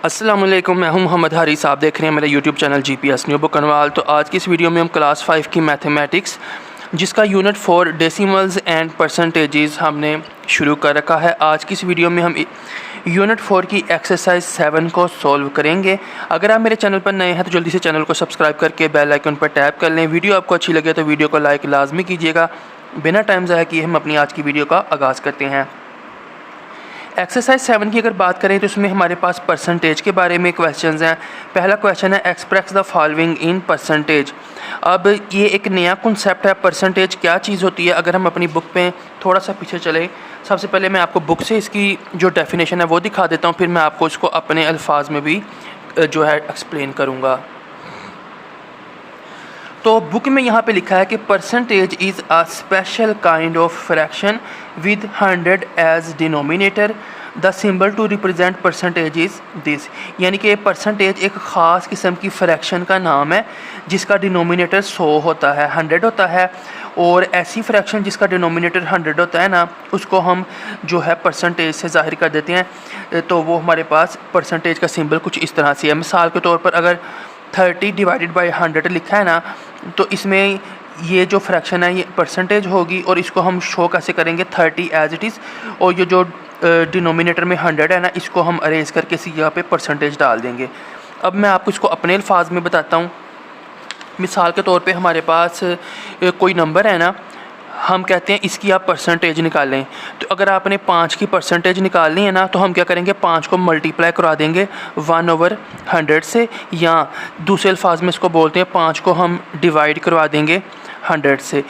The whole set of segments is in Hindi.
अस्सलाम वालेकुम, मैं हूं मोहम्मद हारिस। आप देख रहे हैं मेरा YouTube channel GPS new book Kanwal. तो आज की इस वीडियो में हम क्लास 5 की मैथमेटिक्स जिसका यूनिट 4 डेसिमल्स एंड परसेंटेजेस हमने शुरू कर रखा है। आज की इस वीडियो में हम यूनिट 4 की एक्सरसाइज 7 को सॉल्व करेंगे। अगर आप मेरे चैनल पर नए हैं तो जल्दी से चैनल को सब्सक्राइब करके बेल आइकन पर टैप कर लें। वीडियो आपको अच्छी लगे तो वीडियो को लाइक लाजमी कीजिएगा। बिना टाइम ज़ाया किए हम अपनी आज की वीडियो का आगाज़ करते हैं। एक्सरसाइज 7 की अगर बात करें तो इसमें हमारे पास परसेंटेज के बारे में क्वेश्चंस हैं। पहला क्वेश्चन है express the following in percentage. अब ये एक नया कॉन्सेप्ट है, परसेंटेज क्या चीज़ होती है। अगर हम अपनी बुक पे थोड़ा सा पीछे चलें, सबसे पहले मैं आपको बुक से इसकी जो डेफिनेशन है वो दिखा देता हूँ, फिर मैं आपको इसको अपने अल्फाज में भी जो है एक्सप्लेन करूँगा। तो बुक में यहाँ पे लिखा है कि percentage is a special kind of fraction with 100 as denominator. The symbol to represent percentage is this. यानी कि परसेंटेज एक ख़ास किस्म की फ्रैक्शन का नाम है जिसका डिनोमिनेटर 100 होता है, 100 होता है। और ऐसी फ्रैक्शन जिसका डिनोमिनेटर 100 होता है ना, उसको हम जो है परसेंटेज से ज़ाहिर कर देते हैं। तो वो हमारे पास परसेंटेज का सिंबल कुछ इस तरह से है। मिसाल के तौर पर अगर 30 डिवाइडेड बाई 100 लिखा है ना, तो इसमें ये जो फ्रैक्शन है ये परसेंटेज होगी और इसको हम शो कैसे करेंगे 30 एज इट इज़, और ये जो डिनोमिनेटर में 100 है ना, इसको हम अरेज करके इसी जगह पे परसेंटेज डाल देंगे। अब मैं आपको इसको अपने अल्फाज में बताता हूँ। मिसाल के तौर पे हमारे पास कोई नंबर है ना, हम कहते हैं इसकी आप परसेंटेज निकालें। तो अगर आपने 5 की परसेंटेज निकालनी है ना, तो हम क्या करेंगे, 5 को मल्टीप्लाई करवा देंगे 1/100 से, या दूसरे अल्फाज में इसको बोलते हैं 5 को हम डिवाइड करवा देंगे 100 से।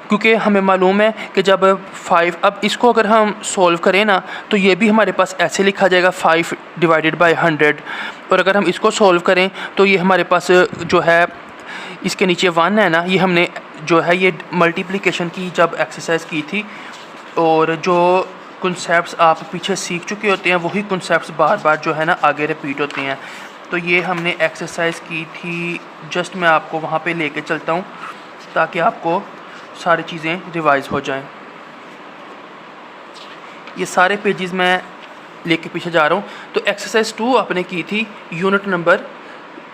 क्योंकि हमें मालूम है कि जब 5, अब इसको अगर हम सॉल्व करें ना, तो ये भी हमारे पास ऐसे लिखा जाएगा 5 डिवाइडेड बाई 100। और अगर हम इसको सॉल्व करें तो ये हमारे पास जो है इसके नीचे 1 है ना, ये हमने जो है ये मल्टीप्लिकेशन की जब एक्सरसाइज की थी, और जो कॉन्सेप्ट्स आप पीछे सीख चुके होते हैं वही कॉन्सेप्ट्स बार बार जो है ना आगे रिपीट होते हैं। तो ये हमने एक्सरसाइज की थी, जस्ट मैं आपको वहाँ पे लेके चलता हूँ ताकि आपको सारी चीज़ें रिवाइज हो जाएं। ये सारे पेजेस मैं लेके पीछे जा रहा हूँ। तो एक्सरसाइज 2 आपने की थी यूनिट नंबर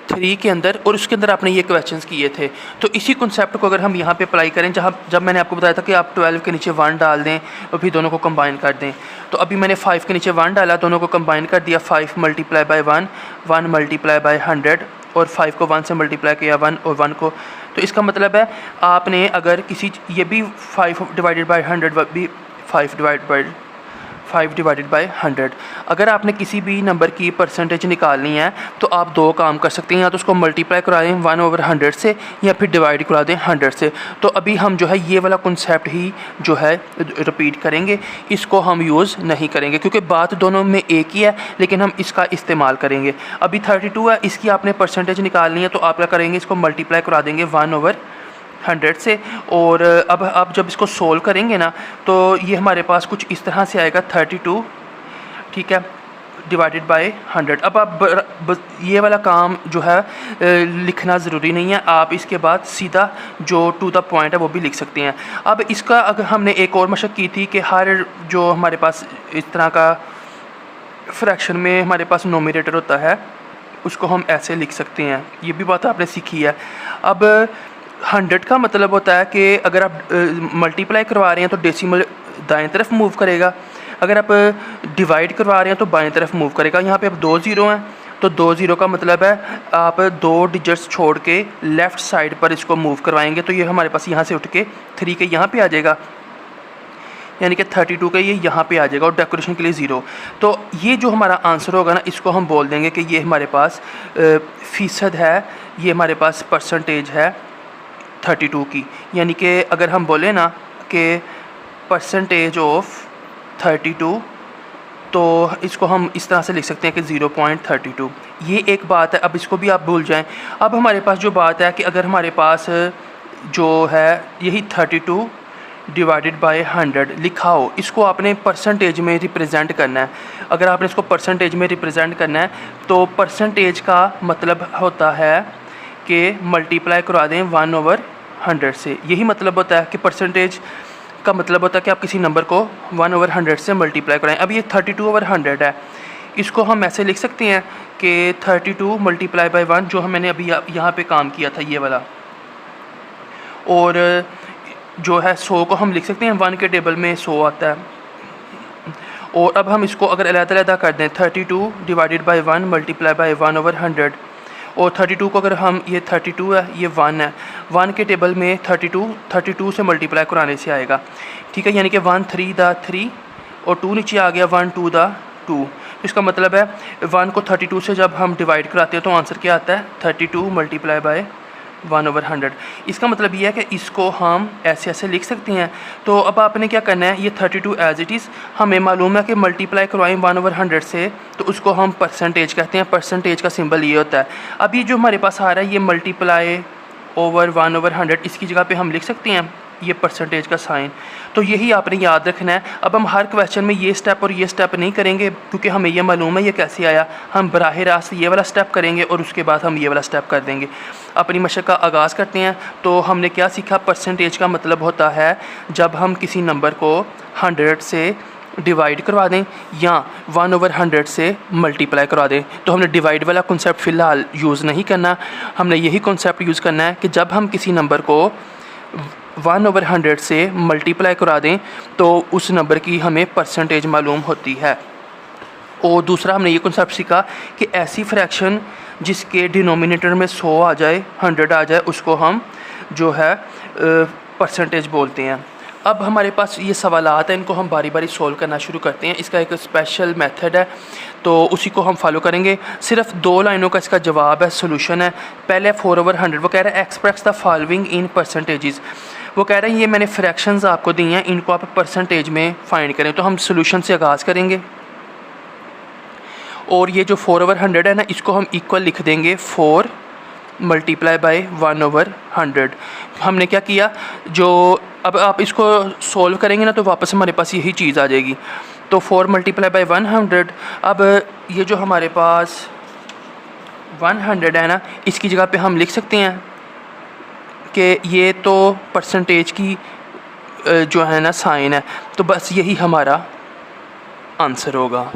3 के अंदर, और उसके अंदर आपने ये क्वेश्चंस किए थे। तो इसी कॉन्सेप्ट को अगर हम यहाँ पे अप्लाई करें, जब मैंने आपको बताया था कि आप 12 के नीचे 1 डाल दें और फिर दोनों को कंबाइन कर दें, तो अभी मैंने 5 के नीचे 1 डाला, दोनों को कंबाइन कर दिया। 5 मल्टीप्लाई बाई 1, 1 मल्टीप्लाई बाई 100, और 5 को 1 से मल्टीप्लाई किया 1 और 1 को। तो इसका मतलब है आपने अगर किसी, ये भी 5 डिवाइडेड बाई 100 भी 5 डिवाइडेड बाई 100। अगर आपने किसी भी नंबर की परसेंटेज निकालनी है तो आप दो काम कर सकते हैं, या तो उसको मल्टीप्लाई करा दें 1/100 से, या फिर डिवाइड करा दें 100 से। तो अभी हम जो है ये वाला कॉन्सेप्ट ही जो है रिपीट करेंगे, इसको हम यूज़ नहीं करेंगे क्योंकि बात दोनों में एक ही है, लेकिन हम इसका इस्तेमाल करेंगे। अभी 32 है, इसकी आपने परसेंटेज निकालनी है, तो आप क्या करेंगे, इसको मल्टीप्लाई करा देंगे 1/100 से। और अब आप जब इसको सोल्व करेंगे ना, तो ये हमारे पास कुछ इस तरह से आएगा 32, ठीक है, डिवाइडेड बाय 100। अब आप ये वाला काम जो है लिखना ज़रूरी नहीं है, आप इसके बाद सीधा जो टू द पॉइंट है वो भी लिख सकते हैं। अब इसका अगर हमने एक और मशक की थी कि हर जो हमारे पास इस तरह का फ्रैक्शन में हमारे पास नोमिनेटर होता है, उसको हम ऐसे लिख सकते हैं। ये भी बात आपने सीखी है। अब 100 का मतलब होता है कि अगर आप मल्टीप्लाई करवा रहे हैं तो डेसिमल दाएं तरफ मूव करेगा, अगर आप डिवाइड करवा रहे हैं तो बाएं तरफ मूव करेगा। यहाँ पे अब 2 ज़ीरो हैं, तो 2 ज़ीरो का मतलब है आप 2 डिजिट्स छोड़ के लेफ़्ट साइड पर इसको मूव करवाएंगे, तो ये हमारे पास यहाँ से उठ के 3 के यहाँ पे आ जाएगा, यानी कि 32 का ये यहाँ पे आ जाएगा, और डेकोरेशन के लिए 0। तो ये जो हमारा आंसर होगा ना, इसको हम बोल देंगे कि ये हमारे पास फ़ीसद है, ये हमारे पास परसेंटेज है 32 की। यानी कि अगर हम बोले ना कि परसेंटेज ऑफ 32, तो इसको हम इस तरह से लिख सकते हैं कि 0.32। ये एक बात है, अब इसको भी आप भूल जाएं। अब हमारे पास जो बात है कि अगर हमारे पास जो है यही 32 डिवाइडेड बाय 100 लिखा हो, इसको आपने परसेंटेज में रिप्रेजेंट करना है। अगर आपने इसको परसेंटेज में रिप्रेजेंट करना है तो परसेंटेज का मतलब होता है कि मल्टीप्लाई करवा दें 1/100 से। यही मतलब होता है कि परसेंटेज का मतलब होता है कि आप किसी नंबर को 1/100 से मल्टीप्लाई कराएं। अब ये 32/100 है, इसको हम ऐसे लिख सकते हैं कि 32 मल्टीप्लाई बाई 1 जो मैंने अभी यहाँ पे काम किया था ये वाला, और जो है 100 को हम लिख सकते हैं 1 के टेबल में 100 आता है। और अब हम इसको अगर अलग-अलग कर दें 32 डिवाइडेड बाई 1 मल्टीप्लाई बाई 1/100, और 32 को अगर हम ये 32 है ये 1 है, 1 के टेबल में 32 से मल्टीप्लाई कराने से आएगा, ठीक है। यानी कि 1 3 दा 3 और 2 नीचे आ गया 1 2 दा 2। इसका मतलब है 1 को 32 से जब हम डिवाइड कराते हैं तो आंसर क्या आता है 32 मल्टीप्लाई बाय 1/100। इसका मतलब ये है कि इसको हम ऐसे ऐसे लिख सकते हैं। तो अब आपने क्या करना है, ये 32 एज इट इज़ हमें मालूम है कि मल्टीप्लाई करवाएं 1/100 से तो उसको हम परसेंटेज कहते हैं। परसेंटेज का सिंबल ये होता है। अब ये जो हमारे पास आ रहा है ये मल्टीप्लाई ओवर 1/100, इसकी जगह पे हम लिख सकते हैं ये परसेंटेज का साइन। तो यही आपने याद रखना है। अब हम हर क्वेश्चन में ये स्टेप और ये स्टेप नहीं करेंगे क्योंकि हमें ये मालूम है ये कैसे आया। हम बराह रास्त ये वाला स्टेप करेंगे और उसके बाद हम ये वाला स्टेप कर देंगे। अपनी मशक का आगाज़ करते हैं। तो हमने क्या सीखा, परसेंटेज का मतलब होता है जब हम किसी नंबर को 100 से डिवाइड करवा दें या 1/100 से मल्टीप्लाई करवा दें। तो हमने डिवाइड वाला कॉन्सेप्ट फ़िलहाल यूज़ नहीं करना, हमने यही कॉन्सेप्ट यूज़ करना है कि जब हम किसी नंबर को 1/100 से मल्टीप्लाई करा दें तो उस नंबर की हमें परसेंटेज मालूम होती है। और दूसरा हमने ये कॉन्सेप्ट सीखा कि ऐसी फ्रैक्शन जिसके डिनोमिनेटर में 100 आ जाए, 100 आ जाए, उसको हम जो है परसेंटेज बोलते हैं। अब हमारे पास ये सवालात हैं, इनको हम बारी बारी सॉल्व करना शुरू करते हैं। इसका एक स्पेशल मेथड है तो उसी को हम फॉलो करेंगे। सिर्फ 2 लाइनों का इसका जवाब है, सोल्यूशन है। पहले 4/100 वो कह रहा है express the following in percentages. वो कह रहे हैं ये मैंने फ्रैक्शंस आपको दी हैं, इनको आप परसेंटेज में फाइंड करें। तो हम सोल्यूशन से आगाज़ करेंगे और ये जो 4/100 है ना, इसको हम इक्वल लिख देंगे 4 मल्टीप्लाई बाई 1/100। हमने क्या किया, जो अब आप इसको सॉल्व करेंगे ना तो वापस हमारे पास यही चीज़ आ जाएगी। तो 4 मल्टीप्लाई बाई 100। अब ये जो हमारे पास 100 है ना, इसकी जगह पे हम लिख सकते हैं कि ये तो परसेंटेज की जो है ना साइन है। तो बस यही हमारा आंसर होगा।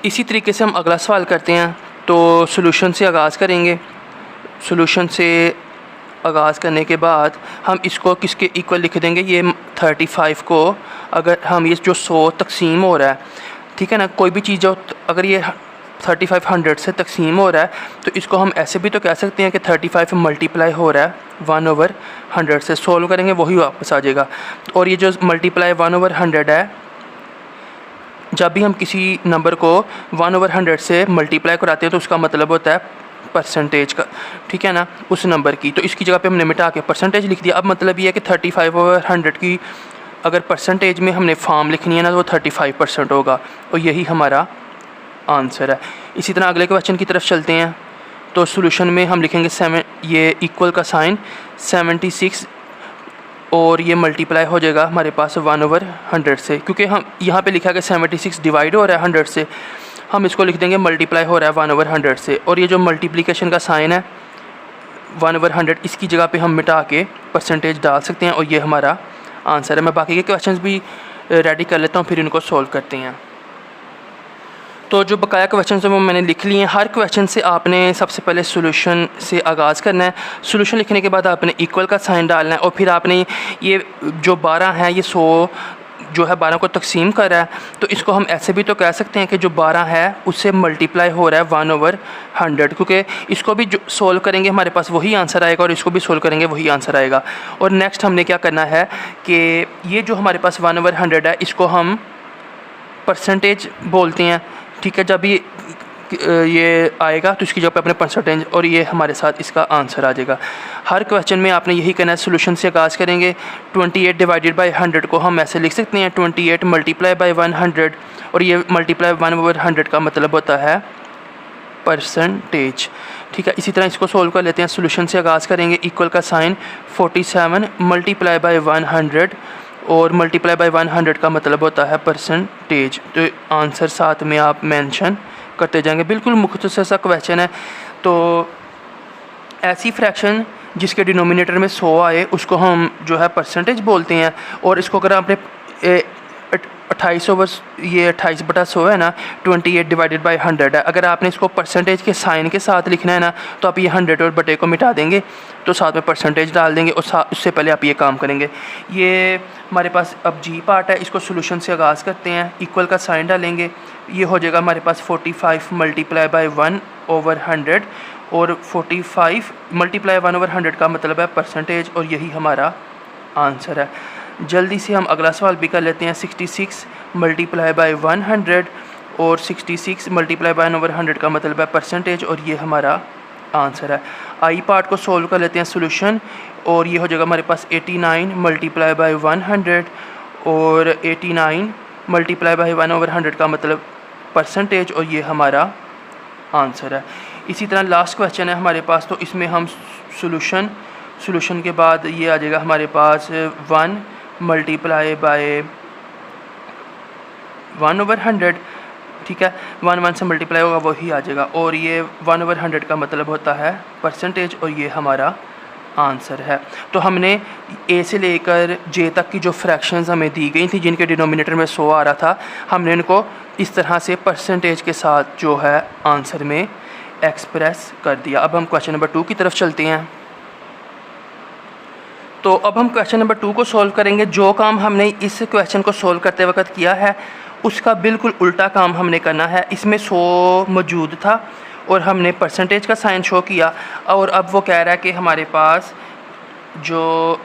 इसी तरीके से हम अगला सवाल करते हैं। तो सॉल्यूशन से आगाज़ करेंगे। सॉल्यूशन से आगाज़ करने के बाद हम इसको किसके इक्वल लिख देंगे, ये 35 को अगर हम ये जो 100 तकसीम हो रहा है, ठीक है ना, कोई भी चीज़ जो अगर ये 35 100 से तकसीम हो रहा है तो इसको हम ऐसे भी तो कह सकते हैं कि 35 मल्टीप्लाई हो रहा है 1/100 से। सोल्व करेंगे वही वापस आ जाएगा। और ये जो मल्टीप्लाई 1/100 है, जब भी हम किसी नंबर को 1/100 से मल्टीप्लाई कराते हैं तो उसका मतलब होता है परसेंटेज का, ठीक है ना, उस नंबर की। तो इसकी जगह पे हमने मिटा के परसेंटेज लिख दिया। अब मतलब ये है कि 35/100 की अगर परसेंटेज में हमने फॉर्म लिखनी है ना तो वो 35% होगा और यही हमारा आंसर है। इसी तरह अगले क्वेश्चन की तरफ चलते हैं। तो सॉल्यूशन में हम लिखेंगे ये इक्वल का साइन 76 और ये मल्टीप्लाई हो जाएगा हमारे पास 1/100 से, क्योंकि हम यहाँ पे लिखा है कि 76 डिवाइड हो रहा है 100 से, हम इसको लिख देंगे मल्टीप्लाई हो रहा है 1/100 से। और ये जो मल्टीप्लिकेशन का साइन है 1/100, इसकी जगह पे हम मिटा के परसेंटेज डाल सकते हैं और ये हमारा आंसर है। मैं बाकी के क्वेश्चंस भी रेडी कर लेता हूँ, फिर इनको सॉल्व करते हैं। तो जो बकाया क्वेश्चन है वो मैंने लिख लिए हैं। हर क्वेश्चन से आपने सबसे पहले सॉल्यूशन से आगाज़ करना है। सॉल्यूशन लिखने के बाद आपने इक्वल का साइन डालना है और फिर आपने ये जो 12 है, ये 100 जो है 12 को तकसीम कर रहा है, तो इसको हम ऐसे भी तो कह सकते हैं कि जो 12 है उससे मल्टीप्लाई हो रहा है 1/100, क्योंकि इसको भी जो सोल्व करेंगे हमारे पास वही आंसर आएगा और इसको भी सोल्व करेंगे वही आंसर आएगा। और नेक्स्ट हमने क्या करना है कि ये जो हमारे पास 1/100 है इसको हम परसेंटेज बोलते हैं, ठीक है। जब ये आएगा तो इसकी जगह पे अपने परसेंटेज और ये हमारे साथ इसका आंसर आ जाएगा। हर क्वेश्चन में आपने यही करना है। सोल्यूशन से आगाज़ करेंगे। 28 डिवाइडेड बाई 100 को हम ऐसे लिख सकते हैं 28 मल्टीप्लाई बाई 100 और ये मल्टीप्लाई 1/100 का मतलब होता है परसेंटेज, ठीक है। इसी तरह इसको सोल्व कर लेते हैं। सोल्यूशन से आगाज़ करेंगे। इक्वल का साइन 47 मल्टीप्लाई बाई 100 और मल्टीप्लाई बाई 100 का मतलब होता है परसेंटेज। तो आंसर साथ में आप मेंशन करते जाएंगे। बिल्कुल मुख्तसर सा क्वेश्चन है। तो ऐसी फ्रैक्शन जिसके डिनोमिनेटर में 100 आए उसको हम जो है परसेंटेज बोलते हैं। और इसको अगर आपने 28 ओवर ये 28/100 है ना, 28 डिवाइडेड बाई 100 है। अगर आपने इसको परसेंटेज के साइन के साथ लिखना है ना, तो आप ये 100 और बटे को मिटा देंगे, तो साथ में परसेंटेज डाल देंगे और उससे पहले आप ये काम करेंगे। ये हमारे पास अब जी पार्ट है, इसको सोल्यूशन से आगाज़ करते हैं। इक्वल का साइन डालेंगे, ये हो जाएगा हमारे पास 45 मल्टीप्लाई बाई 1/100 और 45 मल्टीप्लाई 1/100 का मतलब है परसेंटेज, और यही हमारा आंसर है। जल्दी से हम अगला सवाल भी कर लेते हैं। 66 मल्टीप्लाई बाई 100 और 66 मल्टीप्लाई बाई 1/100 का मतलब है परसेंटेज, और ये हमारा आंसर है। आई पार्ट को सोल्व कर लेते हैं सोल्यूशन, और ये हो जाएगा हमारे पास 89 मल्टीप्लाई बाई 100 और 89 मल्टीप्लाई बाई 1/100 का मतलब परसेंटेज, और ये हमारा आंसर है। इसी तरह लास्ट क्वेश्चन है हमारे पास, तो इसमें हम सोल्यूशन के बाद ये आ जाएगा हमारे पास 1 मल्टीप्लाई बाय 1/100, ठीक है। 1 से मल्टीप्लाई होगा वही आ जाएगा, और ये 1/100 का मतलब होता है परसेंटेज, और ये हमारा आंसर है। तो हमने ए से लेकर जे तक की जो फ्रैक्शंस हमें दी गई थी, जिनके डिनोमिनेटर में 100 आ रहा था, हमने इनको इस तरह से परसेंटेज के साथ जो है आंसर में एक्सप्रेस कर दिया। अब हम क्वेश्चन नंबर 2 की तरफ चलते हैं। तो अब हम क्वेश्चन नंबर 2 को सॉल्व करेंगे। जो काम हमने इस क्वेश्चन को सॉल्व करते वक्त किया है, उसका बिल्कुल उल्टा काम हमने करना है। इसमें 100 मौजूद था और हमने परसेंटेज का साइन शो किया, और अब वो कह रहा है कि हमारे पास जो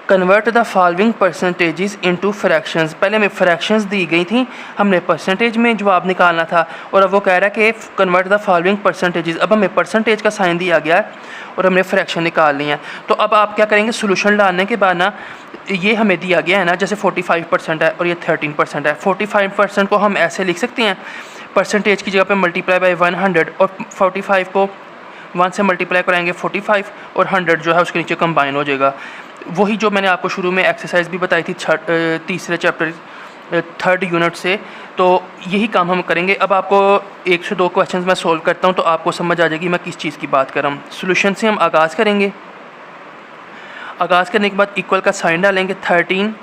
convert the following percentages into fractions, पहले हमें फ्रैक्शंस दी गई थी, हमने परसेंटेज में जवाब निकालना था, और अब वो कह रहा है कि कन्वर्ट द फॉलोइंग परसेंटेजेस। अब हमें परसेंटेज का साइन दिया गया है और हमने फ्रैक्शन निकाल लिया है। तो अब आप क्या करेंगे, सोल्यूशन डालने के बाद ना, ये हमें दिया गया है ना, जैसे 45% है और ये 13% है। 45% को हम ऐसे लिख सकते हैं, परसेंटेज की जगह पे मल्टीप्लाई बाई 100, और 45 को 1 से मल्टीप्लाई कराएंगे 45, और 100 जो है उसके नीचे कंबाइन हो जाएगा। वही जो मैंने आपको शुरू में एक्सरसाइज भी बताई थी तीसरे चैप्टर 3rd यूनिट से, तो यही काम हम करेंगे। अब आपको 1 से 2 क्वेश्चंस मैं सोल्व करता हूं, तो आपको समझ आ जाएगी मैं किस चीज़ की बात कर रहा हूँ। सोल्यूशन से हम आगाज़ करेंगे। आगाज़ करने के बाद इक्वल का साइन डालेंगे, 13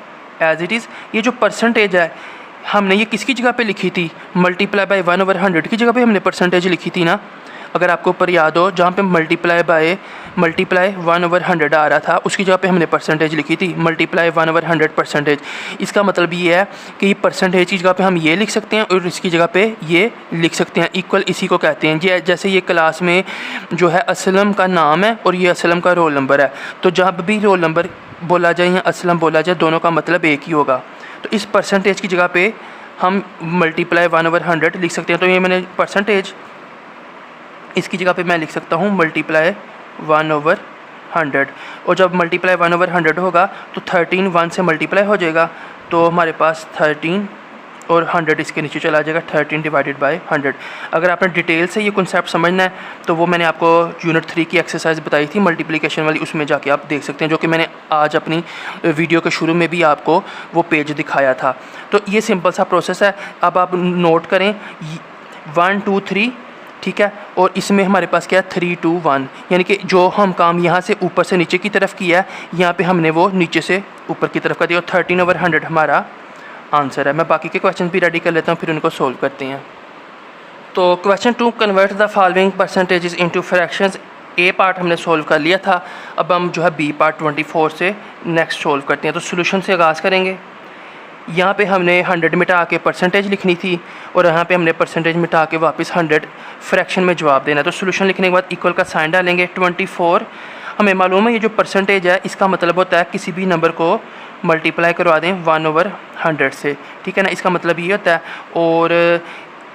एज इट इज़। ये जो परसेंटेज है, हमने ये किसकी जगह पे लिखी थी, मल्टीप्लाई बाई 1/100 की जगह पे हमने परसेंटेज लिखी थी ना, अगर आपको ऊपर याद हो, जहाँ पे मल्टीप्लाई 1/100 आ रहा था, उसकी जगह पे हमने परसेंटेज लिखी थी, मल्टीप्लाई 1/100 परसेंटेज। इसका मतलब ये है कि ये परसेंटेज की जगह पे हम ये लिख सकते हैं और इसकी जगह पे ये लिख सकते हैं। इक्वल इसी को कहते हैं। जैसे ये क्लास में जो है असलम का नाम है और ये असलम का रोल नंबर है, तो जब भी रोल नंबर बोला जाए या असलम बोला जाए, दोनों का मतलब एक ही होगा। तो इस परसेंटेज की जगह पे हम मल्टीप्लाई 1/100 लिख सकते हैं। तो ये मैंने परसेंटेज, इसकी जगह पे मैं लिख सकता हूँ मल्टीप्लाई 1/100, और जब मल्टीप्लाई 1/100 होगा तो 13 1 से मल्टीप्लाई हो जाएगा, तो हमारे पास 13 और 100 इसके नीचे चला जाएगा, 13 डिवाइडेड बाई 100। अगर आपने डिटेल से ये कॉन्सेप्ट समझना है, तो वो मैंने आपको यूनिट 3 की एक्सरसाइज बताई थी मल्टीप्लिकेशन वाली, उसमें जाके आप देख सकते हैं, जो कि मैंने आज अपनी वीडियो के शुरू में भी आपको वो पेज दिखाया था। तो ये सिंपल सा प्रोसेस है। अब आप नोट करें 1 2 3, ठीक है, और इसमें हमारे पास क्या है 3 2 1, यानी कि जो हम काम यहाँ से ऊपर से नीचे की तरफ किया है, यहाँ पे हमने वो नीचे से ऊपर की तरफ कर दिया, और 13/100 हमारा आंसर है। मैं बाकी के क्वेश्चन भी रेडी कर लेता हूँ, फिर उनको सोल्व करते हैं। तो question 2, convert the following percentages into fractions. A part हमने सोल्व कर लिया था, अब हम जो है बी पार्ट 24 से नेक्स्ट सोल्व करते हैं। तो सोल्यूशन से आगाज़ करेंगे। यहाँ पे हमने 100 मिटा के परसेंटेज लिखनी थी, और यहाँ पे हमने परसेंटेज मिटा के वापस 100 फ्रैक्शन में जवाब देना है। तो सोल्यूशन लिखने के बाद इक्वल का साइन डालेंगे। 24 हमें मालूम है, ये जो परसेंटेज है इसका मतलब होता है किसी भी नंबर को मल्टीप्लाई करवा दें 1/100 से, ठीक है ना, इसका मतलब ये होता है। और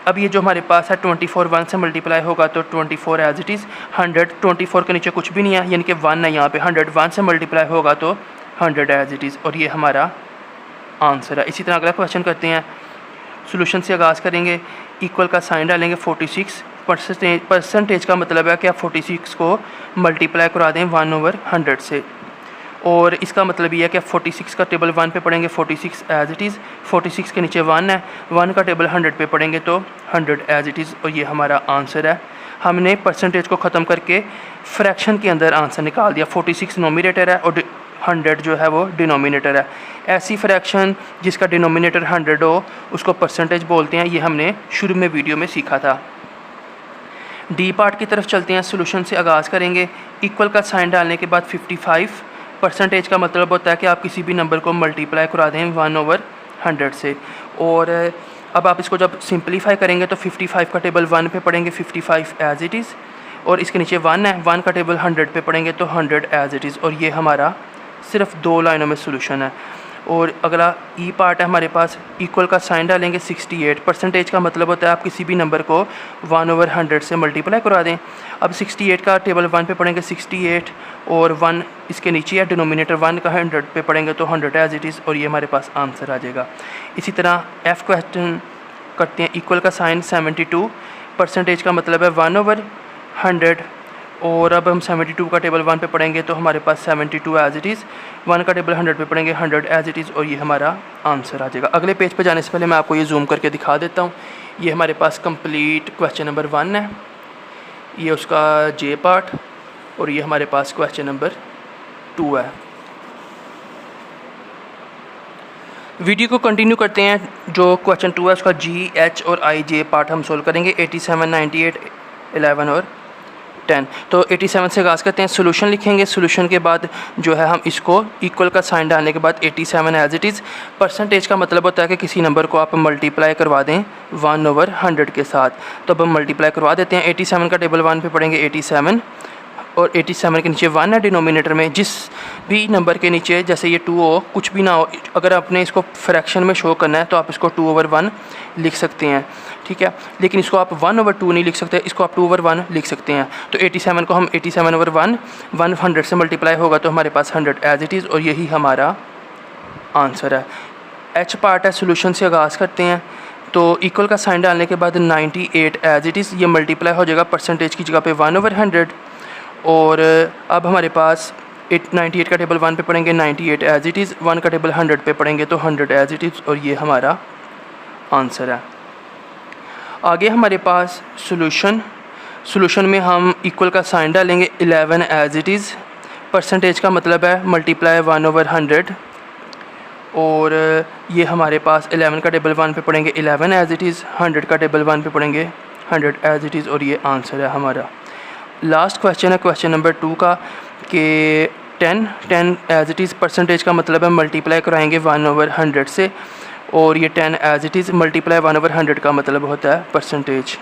अब ये जो हमारे पास है 24 1 से मल्टीप्लाई होगा तो 24 एज इट इज़, 100 24 के नीचे कुछ भी नहीं है, यानी कि 1 है यहाँ पे। 100 1 से मल्टीप्लाई होगा तो 100 एज इट इज़, और ये हमारा आंसर है। इसी तरह अगला क्वेश्चन करते हैं। सोल्यूशन से आगाज़ करेंगे, इक्वल का साइन डालेंगे। 46 परसेंटेज का मतलब है कि आप 46 को मल्टीप्लाई करा दें 1/100 से, और इसका मतलब ये है कि आप 46 का टेबल 1 पे पढ़ेंगे 46 एज इट इज़, 46 के नीचे 1 है, 1 का टेबल 100 पे पढ़ेंगे तो 100 एज इट इज़, और ये हमारा आंसर है। हमने परसेंटेज को ख़त्म करके फ्रैक्शन के अंदर आंसर निकाल दिया। 46 नोमिनेटर है और 100 जो है वो डिनोमिनेटर है। ऐसी फ्रैक्शन जिसका डिनोमिनेटर 100 हो उसको परसेंटेज बोलते हैं। ये हमने शुरू में वीडियो में सीखा था। डी पार्ट की तरफ चलते हैं। सोल्यूशन से आगाज़ करेंगे। इक्वल का साइन डालने के बाद 55 परसेंटेज का मतलब होता है कि आप किसी भी नंबर को मल्टीप्लाई करा दें 1/100 से। और अब आप इसको जब सिंपलीफाई करेंगे तो 55 का टेबल 1 पे पढ़ेंगे 55 एज इट इज़, और इसके नीचे 1 है, 1 का टेबल 100 पे पढ़ेंगे तो 100 एज इट इज़। और ये हमारा सिर्फ 2 लाइनों में सोल्यूशन है। और अगला ई पार्ट है हमारे पास। इक्वल का साइन डालेंगे 68 परसेंटेज का मतलब होता है आप किसी भी नंबर को 1/100 से मल्टीप्लाई करा दें। अब 68 का टेबल 1 पे पढ़ेंगे 68 और 1 इसके नीचे है, डिनोमिनेटर 1 का 100 पे पढ़ेंगे तो 100 एज इट इज़, और ये हमारे पास आंसर आ जाएगा। इसी तरह एफ़ क्वेश्चन करते हैं। इक्वल का साइन 72 परसेंटेज का मतलब है 1/100, और अब हम 72 का टेबल 1 पे पढ़ेंगे तो हमारे पास 72 एज इट इज़, 1 का टेबल 100 पे पढ़ेंगे 100 एज इट इज़, और ये हमारा आंसर आ जाएगा। अगले पेज पे जाने से पहले मैं आपको ये जूम करके दिखा देता हूँ। ये हमारे पास कंप्लीट क्वेश्चन नंबर 1 है, ये उसका जे पार्ट, और ये हमारे पास क्वेश्चन नंबर 2 है। वीडियो को कंटिन्यू करते हैं। जो क्वेश्चन 2 है उसका जी, एच और आई जे पार्ट हम सोल्व करेंगे। 87, 98, 11 और 10। तो 87 से आगाज़ करते हैं। सोल्यूशन लिखेंगे। सोल्यूशन के बाद जो है हम इसको इक्वल का साइन डालने के बाद 87 एज इट इज़। परसेंटेज का मतलब होता है कि किसी नंबर को आप मल्टीप्लाई करवा दें 1/100 के साथ। तो अब हम मल्टीप्लाई करवा देते हैं। 87 का टेबल 1 पे पढ़ेंगे 87, और 87 के नीचे 1 है डिनोमिनेटर में। जिस भी नंबर के नीचे जैसे ये 2 हो, कुछ भी ना हो, अगर आपने इसको फ्रैक्शन में शो करना है तो आप इसको 2/1 लिख सकते हैं, ठीक है। लेकिन इसको आप 1/2 नहीं लिख सकते, इसको आप 2/1 लिख सकते हैं। तो 87 को हम 87/1 100 से मल्टीप्लाई होगा तो हमारे पास 100 एज इट इज़, और यही हमारा आंसर है। एच पार्ट है। सोल्यूशन से आगाज़ करते हैं। तो इक्वल का साइन डालने के बाद 98 एज इट इज़, ये मल्टीप्लाई हो जाएगा परसेंटेज की जगह पे 1/100, और अब हमारे पास 98 का टेबल 1 पे पढ़ेंगे 98 एज इट इज़, 1 का टेबल 100 पे पढ़ेंगे तो 100 एज इट इज़, और ये हमारा आंसर है। आगे हमारे पास सोल्यूशन में हम इक्वल का साइन डालेंगे 11 एज इट इज़। परसेंटेज का मतलब है मल्टीप्लाई 1/100, और ये हमारे पास 11 का टेबल 1 पे पढ़ेंगे 11 एज इट इज़, 100 का टेबल 1 पे पढ़ेंगे 100 एज इट इज़, और ये आंसर है हमारा। लास्ट क्वेश्चन है क्वेश्चन नंबर 2 का कि 10 एज इट इज़। परसेंटेज का मतलब है मल्टीप्लाई कराएंगे 1/100 से, और ये 10 एज इट इज़ मल्टीप्लाई 1/100 का मतलब होता है परसेंटेज,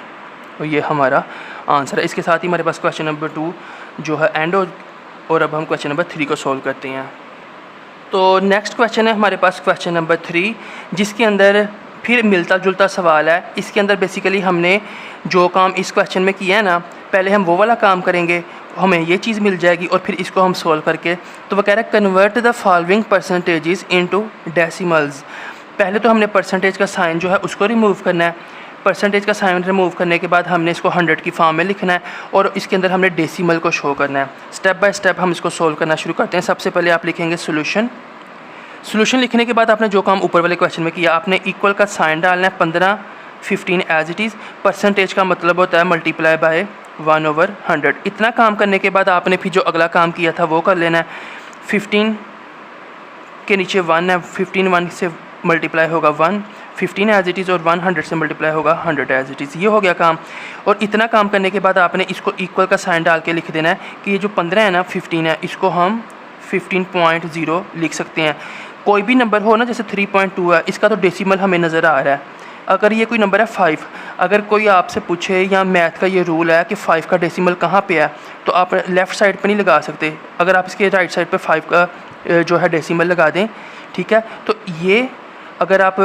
और ये हमारा आंसर है। इसके साथ ही हमारे पास क्वेश्चन नंबर 2 जो है एंड हो, और अब हम क्वेश्चन नंबर 3 को सॉल्व करते हैं। तो नेक्स्ट क्वेश्चन है हमारे पास क्वेश्चन नंबर 3, जिसके अंदर फिर मिलता जुलता सवाल है। इसके अंदर बेसिकली हमने जो काम इस क्वेश्चन में किया है ना, पहले हम वो वाला काम करेंगे, हमें ये चीज़ मिल जाएगी, और फिर इसको हम सॉल्व करके, तो वो कह रहा है convert the following percentages into decimals. पहले तो हमने परसेंटेज का साइन जो है उसको रिमूव करना है। परसेंटेज का साइन रिमूव करने के बाद हमने इसको 100 की फॉर्म में लिखना है, और इसके अंदर हमने डेसिमल को शो करना है। स्टेप बाय स्टेप हम इसको सॉल्व करना शुरू करते हैं। सबसे पहले आप लिखेंगे सोल्यूशन लिखने के बाद आपने जो काम ऊपर वाले क्वेश्चन में किया, आपने इक्वल का साइन डालना है 15, 15 एज इट इज़। परसेंटेज का मतलब होता है मल्टीप्लाई बाय 1/100। इतना काम करने के बाद आपने फिर जो अगला काम किया था वो कर लेना है। 15 के नीचे 1 है, 15 1 से मल्टीप्लाई होगा 1, 15 एज इट इज़, और 100 से मल्टीप्लाई होगा 100 एज इट इज़। ये हो गया काम। और इतना काम करने के बाद आपने इसको इक्वल का साइन डाल के लिख देना है कि ये जो 15 है ना 15 है, इसको हम 15.0 लिख सकते हैं। कोई भी नंबर हो ना, जैसे 3.2 है, इसका तो डेसिमल हमें नज़र आ रहा है। अगर ये कोई नंबर है 5, अगर कोई आपसे पूछे, या मैथ का ये रूल है कि 5 का डेसिमल कहाँ पे है, तो आप लेफ़्ट साइड पे नहीं लगा सकते। अगर आप इसके राइट साइड पे 5 का जो है डेसिमल लगा दें, ठीक है। तो ये अगर आप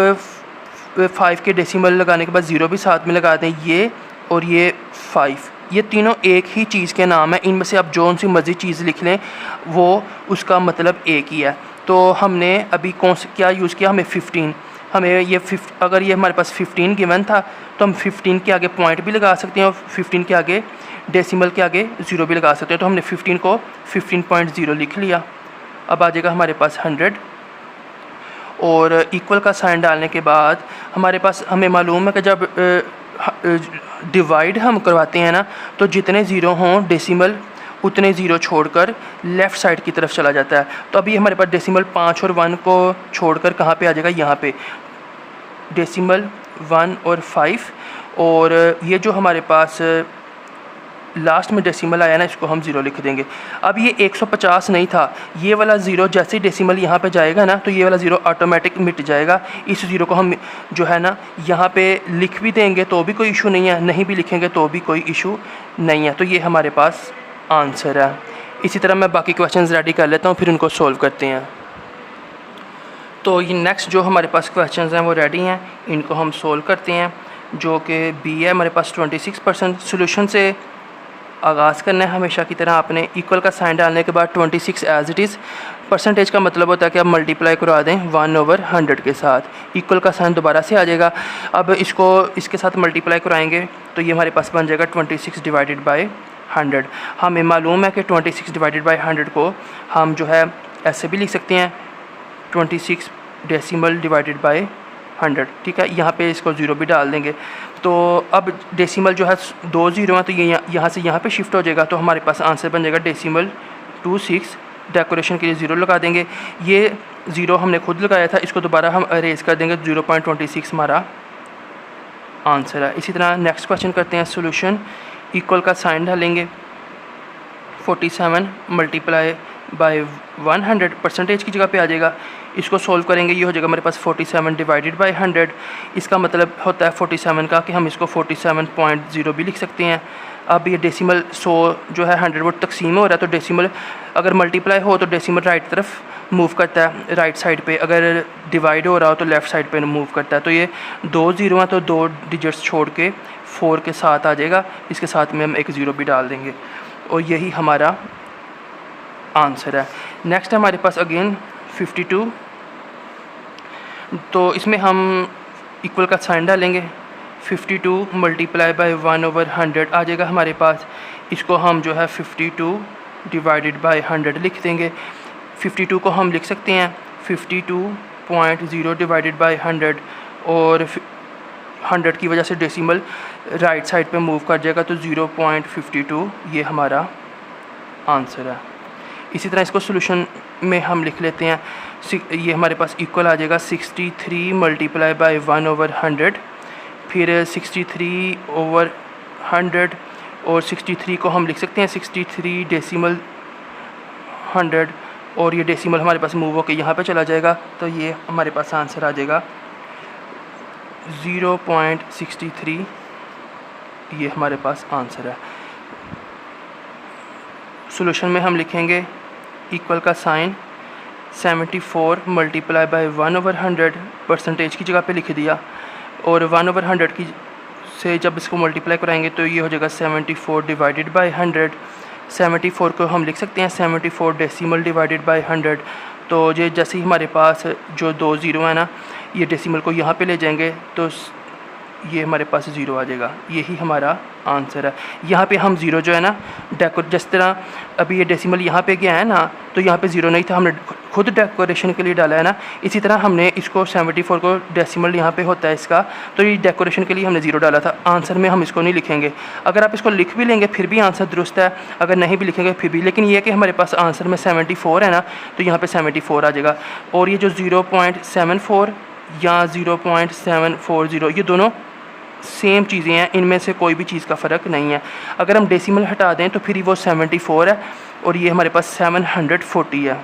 5 के डेसिमल लगाने के बाद 0 भी साथ में लगा दें, ये और ये 5, ये तीनों एक ही चीज़ के नाम है। इनमें से आप जो सी मर्ज़ी चीज़ लिख लें, वो उसका मतलब एक ही है। तो हमने अभी क्या यूज़ किया, हमें 15, हमें ये अगर ये हमारे पास 15 गिवन था, तो हम 15 के आगे पॉइंट भी लगा सकते हैं, और 15 के आगे डेसिमल के आगे 0 भी लगा सकते हैं। तो हमने 15 को 15.0 लिख लिया। अब आ जाएगा हमारे पास 100, और इक्वल का साइन डालने के बाद हमारे पास, हमें मालूम है कि जब डिवाइड हम करवाते हैं ना, तो जितने ज़ीरो हों डेसिमल, उतने ज़ीरो छोड़कर लेफ़्ट साइड की तरफ चला जाता है। तो अभी हमारे पास डेसिमल 5 और 1 को छोड़कर कहाँ पे आ जाएगा, यहाँ पे डेसिमल 1 और 5, और ये जो हमारे पास लास्ट में डेसिमल आया ना, इसको हम ज़ीरो लिख देंगे। अब ये 150 नहीं था, ये वाला ज़ीरो जैसे ही डेसिमल यहाँ पे जाएगा ना, तो ये वाला ज़ीरो ऑटोमेटिक मिट जाएगा। इस ज़ीरो को हम जो है ना यहाँ पे लिख भी देंगे तो भी कोई इशू नहीं है, नहीं भी लिखेंगे तो भी कोई इशू नहीं है। तो ये हमारे पास आंसर है। इसी तरह मैं बाकी क्वेश्चंस रेडी कर लेता हूँ, फिर उनको सोल्व करते हैं। तो ये नेक्स्ट जो हमारे पास क्वेश्चंस हैं वो रेडी हैं, इनको हम सोल्व करते हैं। जो कि बी है हमारे पास 26%। सोल्यूशन से आगाज़ करना है हमेशा की तरह। आपने इक्वल का साइन डालने के बाद 26 एज इट इज़, परसेंटेज का मतलब होता है कि आप मल्टीप्लाई करवा दें 1/100 के साथ। इक्वल का साइन दोबारा से आ जाएगा। अब इसको इसके साथ मल्टीप्लाई कराएंगे तो ये हमारे पास बन जाएगा 26 डिवाइडेड बाई 100। हमें मालूम है कि 26 डिवाइडेड बाई 100 को हम जो है ऐसे भी लिख सकते हैं, 26 डेसिमल डिवाइडेड बाई 100। ठीक है, यहाँ पे इसको ज़ीरो भी डाल देंगे। तो अब डेसिमल जो है 2 ज़ीरो हैं, तो ये यहाँ से यहाँ पे शिफ्ट हो जाएगा। तो हमारे पास आंसर बन जाएगा डेसिमल 26। डेकोरेशन के लिए ज़ीरो लगा देंगे। ये ज़ीरो हमने खुद लगाया था, इसको दोबारा हम अरेज कर देंगे। 0.26 हमारा आंसर है। इसी तरह नेक्स्ट क्वेश्चन करते हैं। सोल्यूशन इक्वल का साइन डालेंगे, 47 मल्टीप्लाई बाय 100 परसेंटेज की जगह पे आ जाएगा। इसको सोल्व करेंगे, ये हो जाएगा हमारे पास 47 डिवाइडेड बाय 100। इसका मतलब होता है 47 का कि हम इसको 47.0 भी लिख सकते हैं। अब ये डेसिमल 100 जो है 100 वो तकसीम हो रहा है, तो डेसिमल अगर मल्टीप्लाई हो तो डेसिमल राइट तरफ मूव करता है, राइट साइड पे। अगर डिवाइड हो रहा हो तो लेफ़्ट साइड पे मूव करता है। तो ये 2 ज़ीरो हैं, तो 2 डिजिट्स छोड़ के 4 के साथ आ जाएगा। इसके साथ में हम एक ज़ीरो भी डाल देंगे और यही हमारा आंसर है। नेक्स्ट हमारे पास अगेन 52। तो इसमें हम इक्वल का साइन डालेंगे, 52 मल्टीप्लाई बाय 1/100 आ जाएगा हमारे पास। इसको हम जो है 52 डिवाइडेड बाय 100 लिख देंगे। 52 को हम लिख सकते हैं 52.0 डिवाइडेड बाय 100, और 100 की वजह से डेसिमल राइट साइड पे मूव कर जाएगा, तो 0.52 ये हमारा आंसर है। इसी तरह इसको सोल्यूशन में हम लिख लेते हैं। ये हमारे पास इक्वल आ जाएगा 63 मल्टीप्लाई बाय 1/100, फिर 63/100, और 63 को हम लिख सकते हैं 63 डेसिमल 100, और ये डेसिमल हमारे पास मूव होकर यहाँ पे चला जाएगा। तो ये हमारे पास आंसर आ जाएगा 0.63। ये हमारे पास आंसर है। सोल्यूशन में हम लिखेंगे इक्वल का साइन, 74 मल्टीप्लाई बाय 1/100 परसेंटेज की जगह पे लिख दिया, और 1/100 की से जब इसको मल्टीप्लाई कराएंगे तो ये हो जाएगा 74 डिवाइडेड बाय 100। 74 को हम लिख सकते हैं 74 डेसिमल डिवाइडेड बाय 100। तो ये जैसे ही हमारे पास जो 2 ज़ीरो है ना, ये डेसिमल को यहाँ पे ले जाएंगे तो ये हमारे पास ज़ीरो आ जाएगा। यही हमारा आंसर है। यहाँ पे हम ज़ीरो जो है ना जिस तरह अभी ये डेसिमल यहाँ पे गया है ना, तो यहाँ पे ज़ीरो नहीं था, हमने खुद डेकोरेशन के लिए डाला है ना। इसी तरह हमने इसको 74 को डेसिमल यहाँ पे होता है इसका, तो ये डेकोरेशन के लिए हमने ज़ीरो डाला था। आंसर में हम इसको नहीं लिखेंगे। अगर आप इसको लिख भी लेंगे फिर भी आंसर दुरुस्त है, अगर नहीं भी लिखेंगे फिर भी। लेकिन ये है कि हमारे पास आंसर में 74 है ना, तो यहाँ पर 74 आ जाएगा। और ये जो 0.74 या 0.740 ये दोनों सेम चीज़ें हैं, इनमें से कोई भी चीज़ का फ़र्क नहीं है। अगर हम डेसिमल हटा दें तो फिर वो 74 है, और ये हमारे पास 740 है।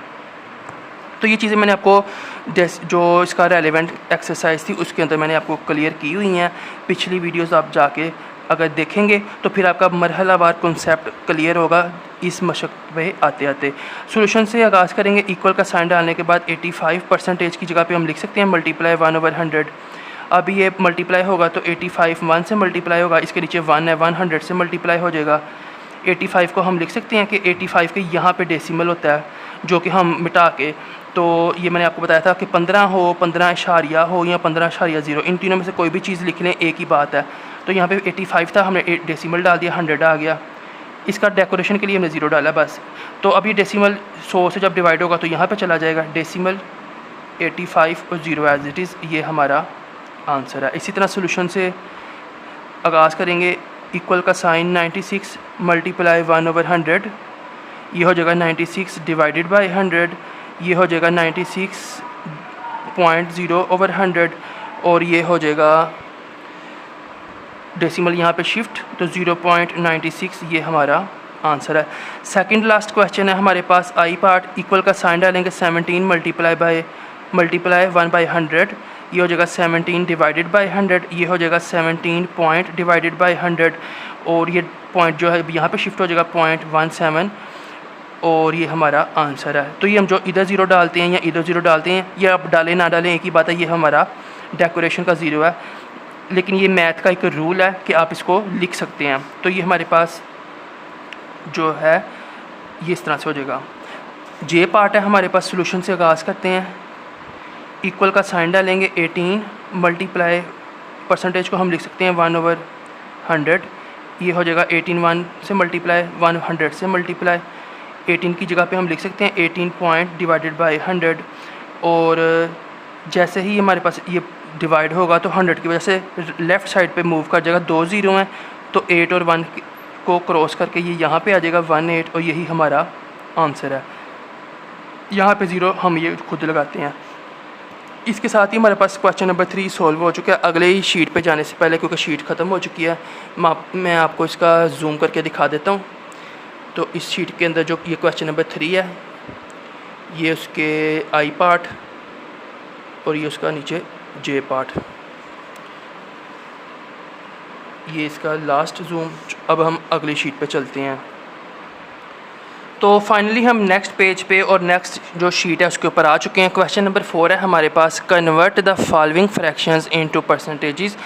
तो ये चीज़ें मैंने आपको जो इसका रेलेवेंट एक्सरसाइज थी उसके अंदर मैंने आपको क्लियर की हुई हैं। पिछली वीडियोस आप जाके अगर देखेंगे तो फिर आपका मरहलावार कॉन्सेप्ट क्लियर होगा इस मशक पे आते आते। सोल्यूशन से आगाज़ करेंगे। इक्वल का साइन डालने के बाद 85 परसेंटेज की जगह पे हम लिख सकते हैं मल्टीप्लाई 1/100। अभी ये मल्टीप्लाई होगा तो 85 1 से मल्टीप्लाई होगा, इसके नीचे 1 है, 100 से मल्टीप्लाई हो जाएगा। 85 को हम लिख सकते हैं कि 85 के यहाँ पे डेसिमल होता है, जो कि हम मिटा के, तो ये मैंने आपको बताया था कि 15 हो, 15 हो या 15.0, इन तीनों में से कोई भी चीज़ लिख लें, एक ही बात है। तो यहाँ पे 85 था, हमने डेसिमल डाल दिया, 100 आ गया। इसका डेकोरेशन के लिए हमने ज़ीरो डाला बस। तो अब ये डेसिमल 100 से जब डिवाइड होगा तो यहाँ पे चला जाएगा डेसिमल 85 और 0 एज इट इज़, ये हमारा आंसर है। इसी तरह सोल्यूशन से आगाज़ करेंगे। इक्वल का साइन 96 मल्टीप्लाई 1/100, ये हो जाएगा 96 डिवाइडेड बाई 100, ये हो जाएगा 96.0/100 और ये हो जाएगा डेसिमल यहाँ पे शिफ्ट तो 0.96 ये हमारा आंसर है। सेकंड लास्ट क्वेश्चन है हमारे पास आई पार्ट, इक्वल का साइन डालेंगे 17 मल्टीप्लाई 1/100, ये हो जाएगा 17 डिवाइडेड बाई 100, ये हो जाएगा 17 पॉइंट डिवाइडेड बाई 100 और ये पॉइंट जो है यहाँ पे शिफ्ट हो जाएगा 0.17 और ये हमारा आंसर है। तो ये हम जो इधर ज़ीरो डालते हैं या इधर ज़ीरो डालते हैं, ये आप डालें ना डालें एक ही बात है, ये हमारा डेकोरेशन का ज़ीरो है, लेकिन ये मैथ का एक रूल है कि आप इसको लिख सकते हैं। तो ये हमारे पास जो है ये इस तरह से हो जाएगा। जे पार्ट है हमारे पास, सोल्यूशन से आगाज़ करते हैं। इक्वल का साइन डालेंगे 18 मल्टीप्लाई परसेंटेज को हम लिख सकते हैं 1/100, ये हो जाएगा 18 1 से मल्टीप्लाई 100 से मल्टीप्लाई 18 की जगह पे हम लिख सकते हैं 18 पॉइंट डिवाइडेड बाई 100 और जैसे ही हमारे पास ये डिवाइड होगा तो 100 की वजह से लेफ़्ट साइड पे मूव कर जाएगा, 2 ज़ीरो हैं तो 8 और 1 को क्रॉस करके ये यहाँ पे आ जाएगा 18 और यही हमारा आंसर है। यहाँ पे ज़ीरो हम ये खुद लगाते हैं। इसके साथ ही हमारे पास क्वेश्चन नंबर 3 सॉल्व हो चुका है। अगले ही शीट पे जाने से पहले, क्योंकि शीट ख़त्म हो चुकी है, मैं आपको इसका जूम करके दिखा देता हूँ। तो इस शीट के अंदर जो ये क्वेश्चन नंबर 3 है, ये उसके आई पार्ट और ये उसका नीचे जे पार्ट, ये इसका लास्ट जूम। अब हम अगली शीट पे चलते हैं। तो फाइनली हम नेक्स्ट पेज पे और नेक्स्ट जो शीट है उसके ऊपर आ चुके हैं। क्वेश्चन नंबर 4 है हमारे पास, convert the following fractions into percentages.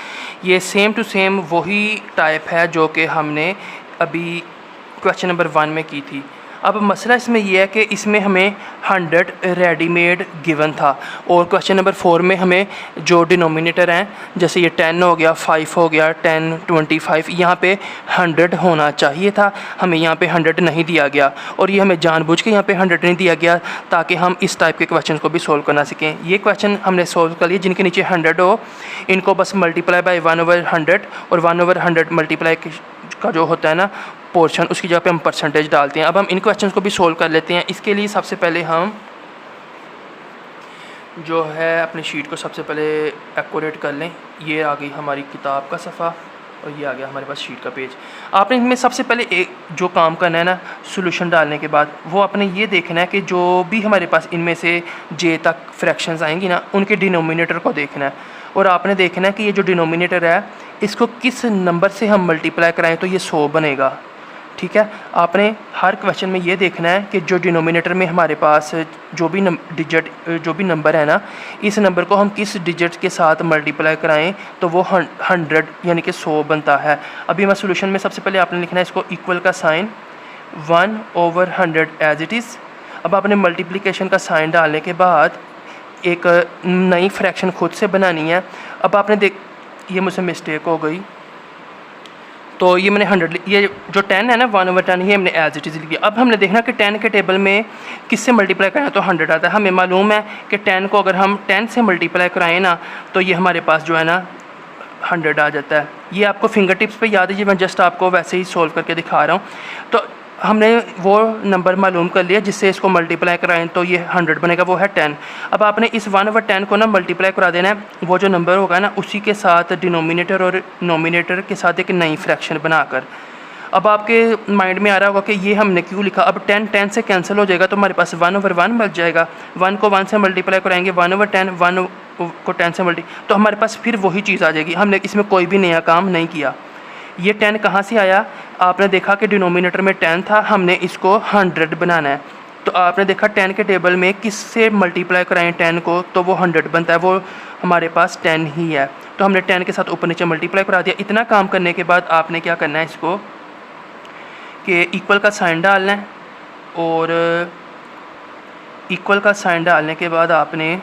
ये सेम टू सेम वही टाइप है जो कि हमने अभी क्वेश्चन नंबर 1 में की थी। अब मसला इसमें यह है कि इसमें हमें 100 रेडीमेड गिवन था और क्वेश्चन नंबर 4 में हमें जो डिनोमिनेटर हैं, जैसे ये 10 हो गया, 5 हो गया, 10, 25, यहाँ पे 100 होना चाहिए था, हमें यहाँ पे 100 नहीं दिया गया और ये हमें जानबूझ के यहाँ पे 100 नहीं दिया गया ताकि हम इस टाइप के क्वेश्चन को भी सोल्व करना सीखें। ये क्वेश्चन हमने सोल्व कर लिए, जिनके नीचे 100 हो इनको बस मल्टीप्लाई बाई 1/100 और 1/100 मल्टीप्लाई का जो होता है ना पोर्शन, उसकी जगह पे हम परसेंटेज डालते हैं। अब हम इन क्वेश्चंस को भी सोल्व कर लेते हैं। इसके लिए सबसे पहले हम जो है अपनी शीट को सबसे पहले एक्यूरेट कर लें। ये आ गई हमारी किताब का सफ़ा और ये आ गया हमारे पास शीट का पेज। आपने इनमें सबसे पहले एक जो काम करना है ना सॉल्यूशन डालने के बाद, वो आपने ये देखना है कि जो भी हमारे पास इनमें से जे तक फ्रैक्शंस आएंगी ना, उनके डिनोमिनेटर को देखना है और आपने देखना है कि ये जो डिनोमिनेटर है इसको किस नंबर से हम मल्टीप्लाई कराएं तो ये 100 बनेगा। ठीक है, आपने हर क्वेश्चन में ये देखना है कि जो डिनोमिनेटर में हमारे पास जो भी डिजिट जो भी नंबर है ना, इस नंबर को हम किस डिजिट के साथ मल्टीप्लाई कराएं तो वो 100 यानी कि 100 बनता है। अभी हमारे सोल्यूशन में सबसे पहले आपने लिखना है इसको इक्वल का साइन 1/100 एज इट इज़। अब आपने मल्टीप्लिकेशन का साइन डालने के बाद एक नई फ्रैक्शन खुद से बनानी है। अब आपने ये मुझसे मिस्टेक हो गई, तो ये मैंने 100 ये जो 10 है ना 1/10 ये हमने एज इट इज़ लिख दिया। अब हमने देखना कि 10 के टेबल में किससे मल्टीप्लाई कराएं तो 100 आता है। हमें मालूम है कि 10 को अगर हम 10 से मल्टीप्लाई कराएं ना तो ये हमारे पास जो है ना 100 आ जाता है। ये आपको फिंगर टिप्स पे याद है, ये मैं जस्ट आपको वैसे ही सोल्व करके दिखा रहा हूँ। तो हमने वो नंबर मालूम कर लिया जिससे इसको मल्टीप्लाई कराएं तो ये 100 बनेगा, वो है 10। अब आपने इस 1/10 को ना मल्टीप्लाई करा देना है, वो जो नंबर होगा ना उसी के साथ डिनोमिनेटर और नोमिनेटर के साथ एक नई फ्रैक्शन बनाकर। अब आपके माइंड में आ रहा होगा कि ये हमने क्यों लिखा। अब 10 से कैंसिल हो जाएगा तो हमारे पास 1/1 बच जाएगा। 1 को 1 से मल्टीप्लाई कराएंगे 1/10, 1 को 10 से तो हमारे पास फिर वही चीज़ आ जाएगी। हमने इसमें कोई भी नया काम नहीं किया। ये 10 कहाँ से आया, आपने देखा कि डिनोमिनेटर में 10 था, हमने इसको 100 बनाना है। तो आपने देखा 10 के टेबल में किससे मल्टीप्लाई कराएं 10 को तो वो 100 बनता है, वो हमारे पास 10 ही है। तो हमने 10 के साथ ऊपर नीचे मल्टीप्लाई करा दिया। इतना काम करने के बाद आपने क्या करना है, इसको कि इक्वल का साइन डालना है और इक्वल का साइन डालने के बाद आपने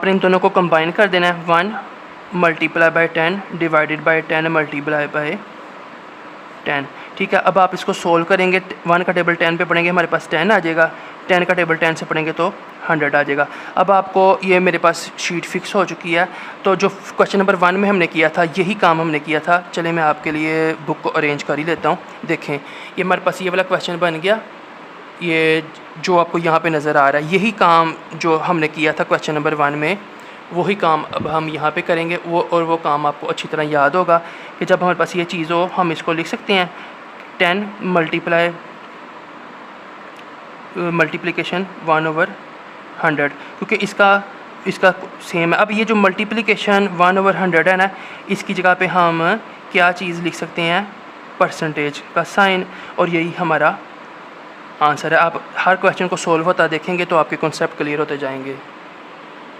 इन दोनों को कंबाइन कर देना है। 1 multiply by 10 divided by 10 multiply by 10। ठीक है, अब आप इसको सोल्व करेंगे। 1 का टेबल 10 पे पढ़ेंगे, हमारे पास 10 आ जाएगा। 10 का टेबल 10 से पढ़ेंगे तो 100 आ जाएगा। अब आपको ये मेरे पास शीट फिक्स हो चुकी है। तो जो क्वेश्चन नंबर 1 में हमने किया था यही काम हमने किया था। चले मैं आपके लिए बुक को अरेंज कर ही लेता हूँ। देखें ये हमारे पास ये वाला क्वेश्चन बन गया, ये जो आपको यहाँ पे नज़र आ रहा है यही काम जो हमने किया था क्वेश्चन नंबर 1 में, वही काम अब हम यहाँ पे करेंगे। वो काम आपको अच्छी तरह याद होगा कि जब हमारे पास ये चीज़ हो हम इसको लिख सकते हैं 10 मल्टीप्लिकेशन 1/100, क्योंकि इसका सेम है। अब ये जो मल्टीप्लिकेशन 1/100 है ना, इसकी जगह पे हम क्या चीज़ लिख सकते हैं, परसेंटेज का साइन, और यही हमारा आंसर है। आप हर क्वेश्चन को सोल्व होता देखेंगे तो आपके कॉन्सेप्ट क्लियर होते जाएंगे।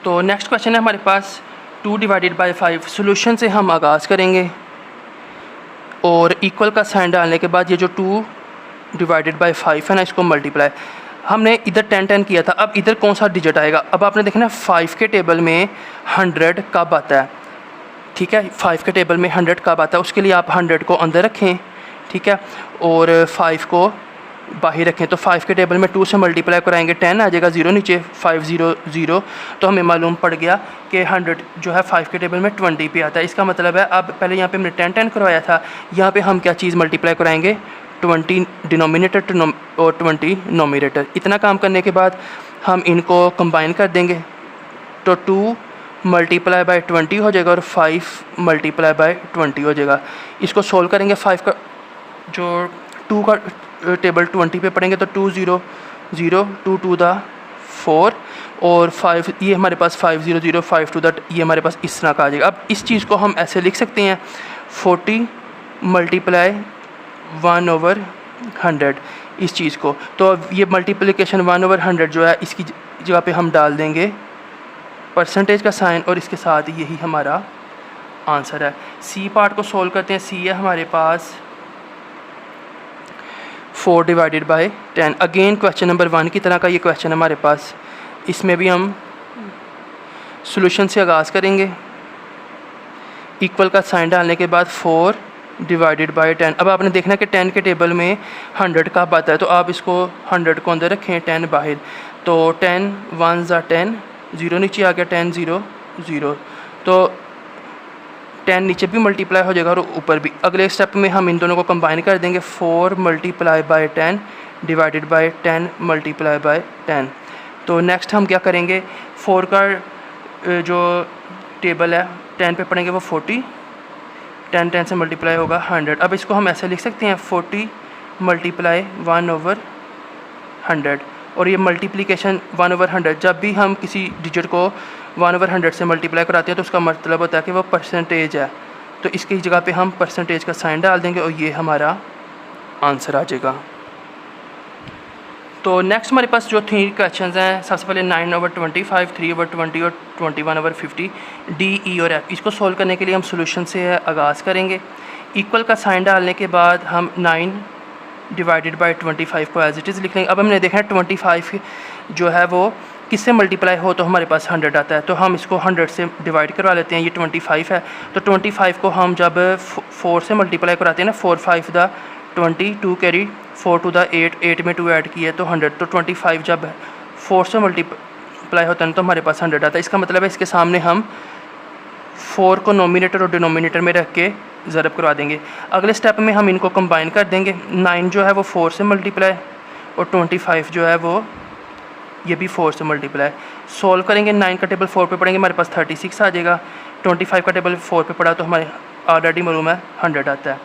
तो नेक्स्ट क्वेश्चन है हमारे पास 2 डिवाइडेड बाई 5। सोल्यूशन से हम आगाज़ करेंगे और इक्वल का साइन डालने के बाद ये जो 2 डिवाइडेड बाई 5 है ना, इसको मल्टीप्लाई, हमने इधर 10 किया था। अब इधर कौन सा डिजिट आएगा, अब आपने देखना 5 के टेबल में 100 कब आता है, ठीक है। 5 के टेबल में 100 कब आता है, उसके लिए आप 100 को अंदर रखें, ठीक है, और 5 को बाहर रखें। तो 5 के टेबल में 2 से मल्टीप्लाई कराएंगे 10 आ जाएगा, 0 नीचे 500, तो हमें मालूम पड़ गया कि 100 जो है 5 के टेबल में 20 पे आता है। इसका मतलब है अब पहले यहाँ पे हमने 10 करवाया था, यहाँ पे हम क्या चीज़ मल्टीप्लाई कराएंगे, 20 डिनोमिनेटर और 20 नोमिनेटर। इतना काम करने के बाद हम इनको कंबाइन कर देंगे तो 2 मल्टीप्लाई बाई 20 हो जाएगा और 5 मल्टीप्लाई बाई 20 हो जाएगा। इसको सोल्व करेंगे, 5 का जो 2 का टेबल 20 पे पढ़ेंगे तो 2 0 0 2 2 द 4 और 5, ये हमारे पास 5 0 0 5 2 दैट, ये हमारे पास इस तरह का आ जाएगा। अब इस चीज़ को हम ऐसे लिख सकते हैं 40 मल्टीप्लाई 1/100 इस चीज़ को। तो ये मल्टीप्लिकेशन 1/100 जो है इसकी जगह पे हम डाल देंगे परसेंटेज का साइन और इसके साथ यही हमारा आंसर है। सी पार्ट को सोल्व करते हैं। सी है हमारे पास 4 divided by 10। Again question number 1 की तरह का ये क्वेश्चन हमारे पास, इसमें भी हम सॉल्यूशन से आगाज़ करेंगे। इक्वल का साइन डालने के बाद 4 डिवाइडेड बाई 10। अब आपने देखना कि 10 के टेबल में 100 कब आता है, तो आप इसको 100 को अंदर रखें, 10 बाहर, तो 10 1 ज़ा 10, 0 नीचे आ गया, 10 0 0, तो 10 नीचे भी मल्टीप्लाई हो जाएगा और ऊपर भी। अगले स्टेप में हम इन दोनों को कंबाइन कर देंगे, 4 multiply by 10 divided by 10 multiply by 10। तो नेक्स्ट हम क्या करेंगे, 4 का जो टेबल है 10 पे पढ़ेंगे वो 40, 10 से मल्टीप्लाई होगा 100। अब इसको हम ऐसे लिख सकते हैं 40 मल्टीप्लाई 1/100, और ये मल्टीप्लिकेशन 1/100, जब भी हम किसी डिजिट को 1/100 से मल्टीप्लाई कराते हैं तो उसका मतलब होता है कि वो परसेंटेज है। तो इसकी जगह पे हम परसेंटेज का साइन डाल देंगे और ये हमारा आंसर आ जाएगा। तो नेक्स्ट हमारे पास जो 3 क्वेश्चन हैं, सबसे पहले 9/25, 3/20 और 21/50, डी, ई और एफ। इसको सोल्व करने के लिए हम सोल्यूशन से आगाज़ करेंगे। इक्वल का साइन डालने के बाद हम 9 डिवाइडेड बाई 25 को एज इट इज़ लिख लेंगे। अब हमने देखा है 25 जो है वो किससे मल्टीप्लाई हो तो हमारे पास 100 आता है, तो हम इसको 100 से डिवाइड करवा लेते हैं। ये 25 है, तो 25 को हम जब 4 से मल्टीप्लाई कराते हैं ना, 4 5 द 20, 2 कैरी 4 2 द 8, 8 में 2 ऐड किए तो 100, तो 25 जब 4 से मल्टीप्लाई होता है तो हमारे पास 100 आता है। इसका मतलब है इसके सामने हम 4 को नोमिनेटर और डिनोमिनेटर में रख के ज़रब करवा देंगे। अगले स्टेप में हम इनको कंबाइन कर देंगे। 9 जो है वो 4 से मल्टीप्लाई और 25 जो है वो ये भी 4 से मल्टीप्लाई। सोल्व करेंगे, 9 का टेबल 4 पे पढ़ेंगे, हमारे पास 36 आ जाएगा। 25 का टेबल 4 पे पढ़ा तो हमारे ऑलरेडी मालूम है 100 आता है।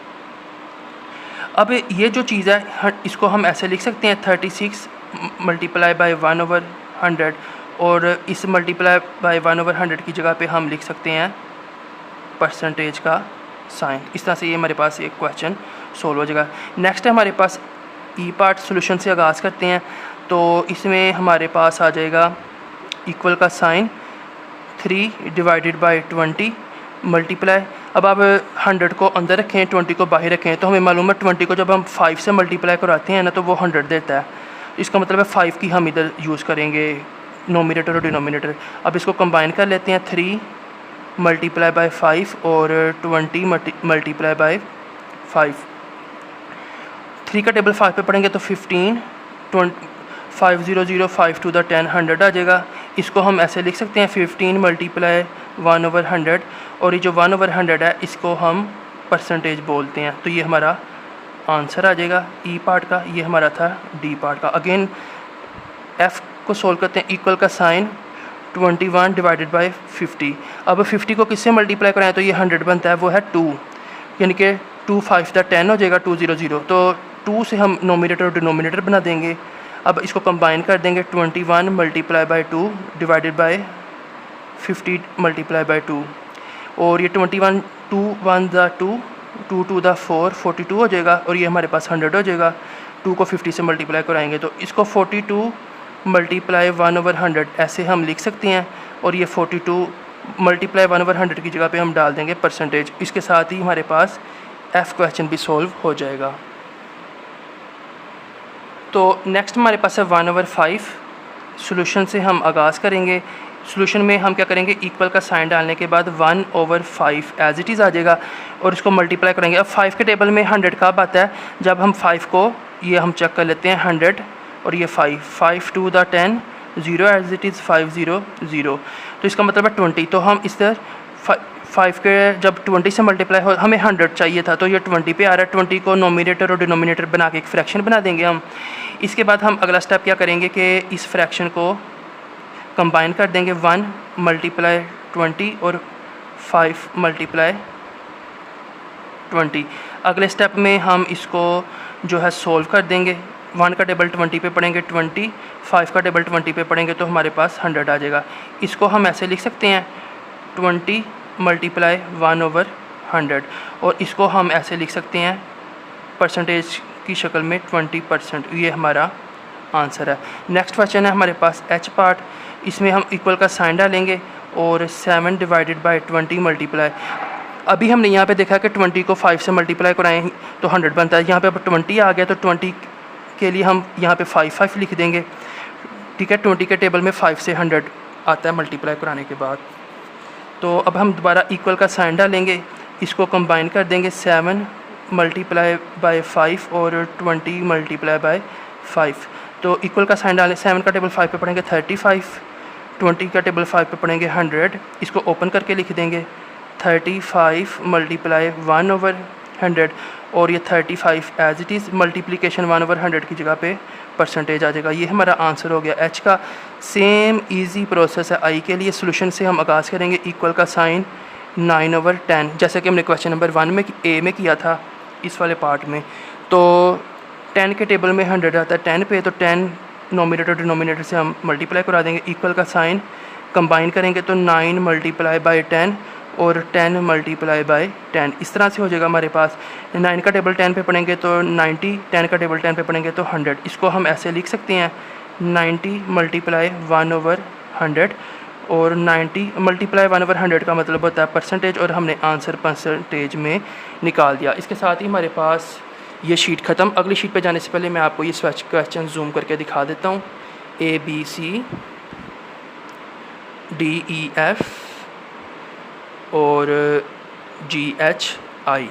अब ये जो चीज़ है इसको हम ऐसे लिख सकते हैं 36 मल्टीप्लाई बाई 1/100, और इस मल्टीप्लाई बाई 1/100 की जगह पे हम लिख सकते हैं परसेंटेज का साइन। इस तरह से ये हमारे पास एक क्वेश्चन सोल्व हो जाएगा। नेक्स्ट है हमारे पास ई पार्ट, सोल्यूशन से आगाज़ करते हैं। तो इसमें हमारे पास आ जाएगा इक्वल का साइन 3 डिवाइडेड बाई 20 मल्टीप्लाई। अब आप 100 को अंदर रखें, 20 को बाहर रखें, तो हमें मालूम है 20 को जब हम 5 से मल्टीप्लाई कराते हैं ना तो वो 100 देता है। इसका मतलब है 5 की हम इधर यूज़ करेंगे नोमिनेटर और डिनोमिनेटर। अब इसको कंबाइन कर लेते हैं, 3 मल्टीप्लाई बाई 5 और 20 मल्टीप्लाई बाई 5। 3 का टेबल 5 पे पढ़ेंगे तो 15, 5 to the 10 100 आ जाएगा। इसको हम ऐसे लिख सकते हैं 15 मल्टीप्लाई 1/100, और ये जो 1/100 है इसको हम परसेंटेज बोलते हैं। तो ये हमारा आंसर आ जाएगा ई पार्ट का। ये हमारा था डी पार्ट का। अगेन एफ़ को सोल्व करते हैं। इक्वल का साइन 21 डिवाइडेड बाय 50। अब 50 को किससे मल्टीप्लाई कराएं तो ये 100 बनता है, वो है 2, यानी कि 2 5 द 10 हो जाएगा 200। तो 2 से हम नोमिनेटर और डिनोमिनेटर बना देंगे। अब इसको कंबाइन कर देंगे 21 multiply by 2 divided by 50 multiply by 2, और ये 21 2 1 द 2 2 2 द 4 42 हो जाएगा, और ये हमारे पास 100 हो जाएगा। 2 को 50 से मल्टीप्लाई कराएंगे तो इसको 42 मल्टीप्लाई 1/100 ऐसे हम लिख सकते हैं, और ये 42 मल्टीप्लाई 1/100 की जगह पे हम डाल देंगे परसेंटेज। इसके साथ ही हमारे पास एफ़ क्वेश्चन भी सॉल्व हो जाएगा। तो नेक्स्ट हमारे पास है 1/5। सॉल्यूशन से हम आगाज़ करेंगे। सॉल्यूशन में हम क्या करेंगे, इक्वल का साइन डालने के बाद 1/5 एज इट इज़ आ जाएगा, और इसको मल्टीप्लाई करेंगे। अब 5 के टेबल में 100 कब आता है, जब हम 5 को, ये हम चेक कर लेते हैं 100 और ये 5 to the 10 0 as it is 500। तो इसका मतलब है 20। तो हम इस तरह 5 के जब 20 से मल्टीप्लाई हो, हमें 100 चाहिए था, तो ये 20 पे आ रहा है। 20 को नोमिनेटर और डिनोमिनेटर बना के एक फ्रैक्शन बना देंगे हम। इसके बाद हम अगला स्टेप क्या करेंगे कि इस फ्रैक्शन को कंबाइन कर देंगे 1 मल्टीप्लाई 20 और 5 मल्टीप्लाई 20। अगले स्टेप में हम इसको जो है सोल्व कर देंगे। 1 का टेबल 20 पे पढ़ेंगे 20, 5 का टेबल 20 पे पढ़ेंगे तो हमारे पास 100 आ जाएगा। इसको हम ऐसे लिख सकते हैं 20 मल्टीप्लाई 1/100, और इसको हम ऐसे लिख सकते हैं परसेंटेज की शक्ल में 20%। ये हमारा आंसर है। नेक्स्ट क्वेश्चन है हमारे पास एच पार्ट। इसमें हम इक्वल का साइन डालेंगे और 7 डिवाइडेड बाय 20 मल्टीप्लाई। अभी हमने यहाँ पे देखा कि 20 को 5 से मल्टीप्लाई कराएं तो 100 बनता है। यहाँ पे अब 20 आ गया तो 20 के लिए हम यहाँ पे 5 लिख देंगे, ठीक है। 20 के टेबल में 5 से 100 आता है मल्टीप्लाई कराने के बाद। तो अब हम दोबारा इक्वल का साइन डालेंगे, इसको कंबाइन कर देंगे 7 मल्टीप्लाई बाय 5 और 20 मल्टीप्लाई बाय 5। तो इक्वल का साइन डालें, 7 का टेबल 5 पे पढ़ेंगे 35, 20 का टेबल 5 पे पढ़ेंगे 100। इसको ओपन करके लिख देंगे 35 मल्टीप्लाई 1/100, और ये 35 एज इट इज़ मल्टीप्लिकेशन 1/100 की जगह पे परसेंटेज आ जाएगा। ये हमारा आंसर हो गया एच का। सेम इजी प्रोसेस है आई के लिए। सोल्यूशन से हम आगाज़ करेंगे, इक्वल का साइन 9/10, जैसे कि हमने क्वेश्चन नंबर 1 में ए में किया था इस वाले पार्ट में। तो 10 के टेबल में 100 आता है 10 पे, तो 10 नोमिनेटर डिनोमिनेटर से हम मल्टीप्लाई करा देंगे। इक्वल का साइन कंबाइन करेंगे तो 9 मल्टीप्लाई बाय 10 और 10 मल्टीप्लाई बाय 10। इस तरह से हो जाएगा हमारे पास। 9 का टेबल 10 पे पढ़ेंगे तो 90, 10 का टेबल 10 पे पढ़ेंगे तो 100। इसको हम ऐसे लिख सकते हैं 90 मल्टीप्लाई 1/100, और 90 मल्टीप्लाई 1/100 का मतलब होता है परसेंटेज, और हमने आंसर परसेंटेज में निकाल दिया। इसके साथ ही हमारे पास ये शीट ख़त्म। अगली शीट पे जाने से पहले मैं आपको ये स्विच क्वेश्चन जूम करके दिखा देता हूँ। ABC DEF और GHI।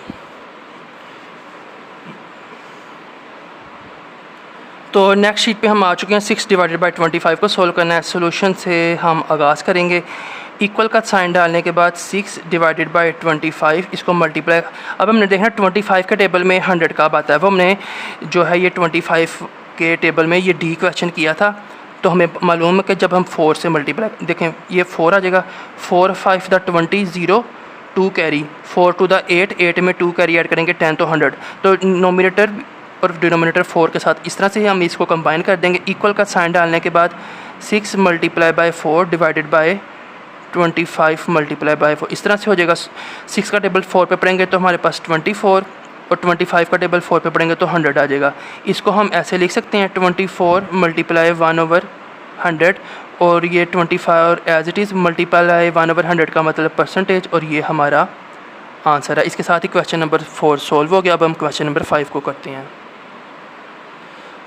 तो नेक्स्ट शीट पे हम आ चुके हैं। 6 डिवाइडेड बाय 25 को सोल्व करना है। सोल्यूशन से हम आगाज़ करेंगे। इक्वल का साइन डालने के बाद 6 डिवाइडेड बाय 25, इसको मल्टीप्लाई। अब हमने देखना 25 के टेबल में 100 कब आता है। वो हमने जो है ये 25 के टेबल में ये डी क्वेश्चन किया था, तो हमें मालूम है कि जब हम 4 से मल्टीप्लाई, देखें ये 4 आ जाएगा। 4 5 द 20 0 2 कैरी, 4 to the 8 8 में 2 कैरी ऐड करेंगे 10 तो 100। तो नोमिनेटर और डिनोमिनेटर 4 के साथ इस तरह से हम इसको कंबाइन कर देंगे। इक्वल का साइन डालने के बाद 6 multiply by 4 divided by 25 multiply by 4। इस तरह से हो जाएगा। 6 का टेबल 4 पे पढ़ेंगे तो हमारे पास 24, और 25 का टेबल 4 पे पढ़ेंगे तो 100 आ जाएगा। इसको हम ऐसे लिख सकते हैं 24 मल्टीप्लाई 1/100, और ये 25 एज इट इज़ मल्टीप्लाई 1/100 का मतलब परसेंटेज, और ये हमारा आंसर है। इसके साथ ही क्वेश्चन नंबर 4 सॉल्व हो गया। अब हम क्वेश्चन नंबर 5 को करते हैं।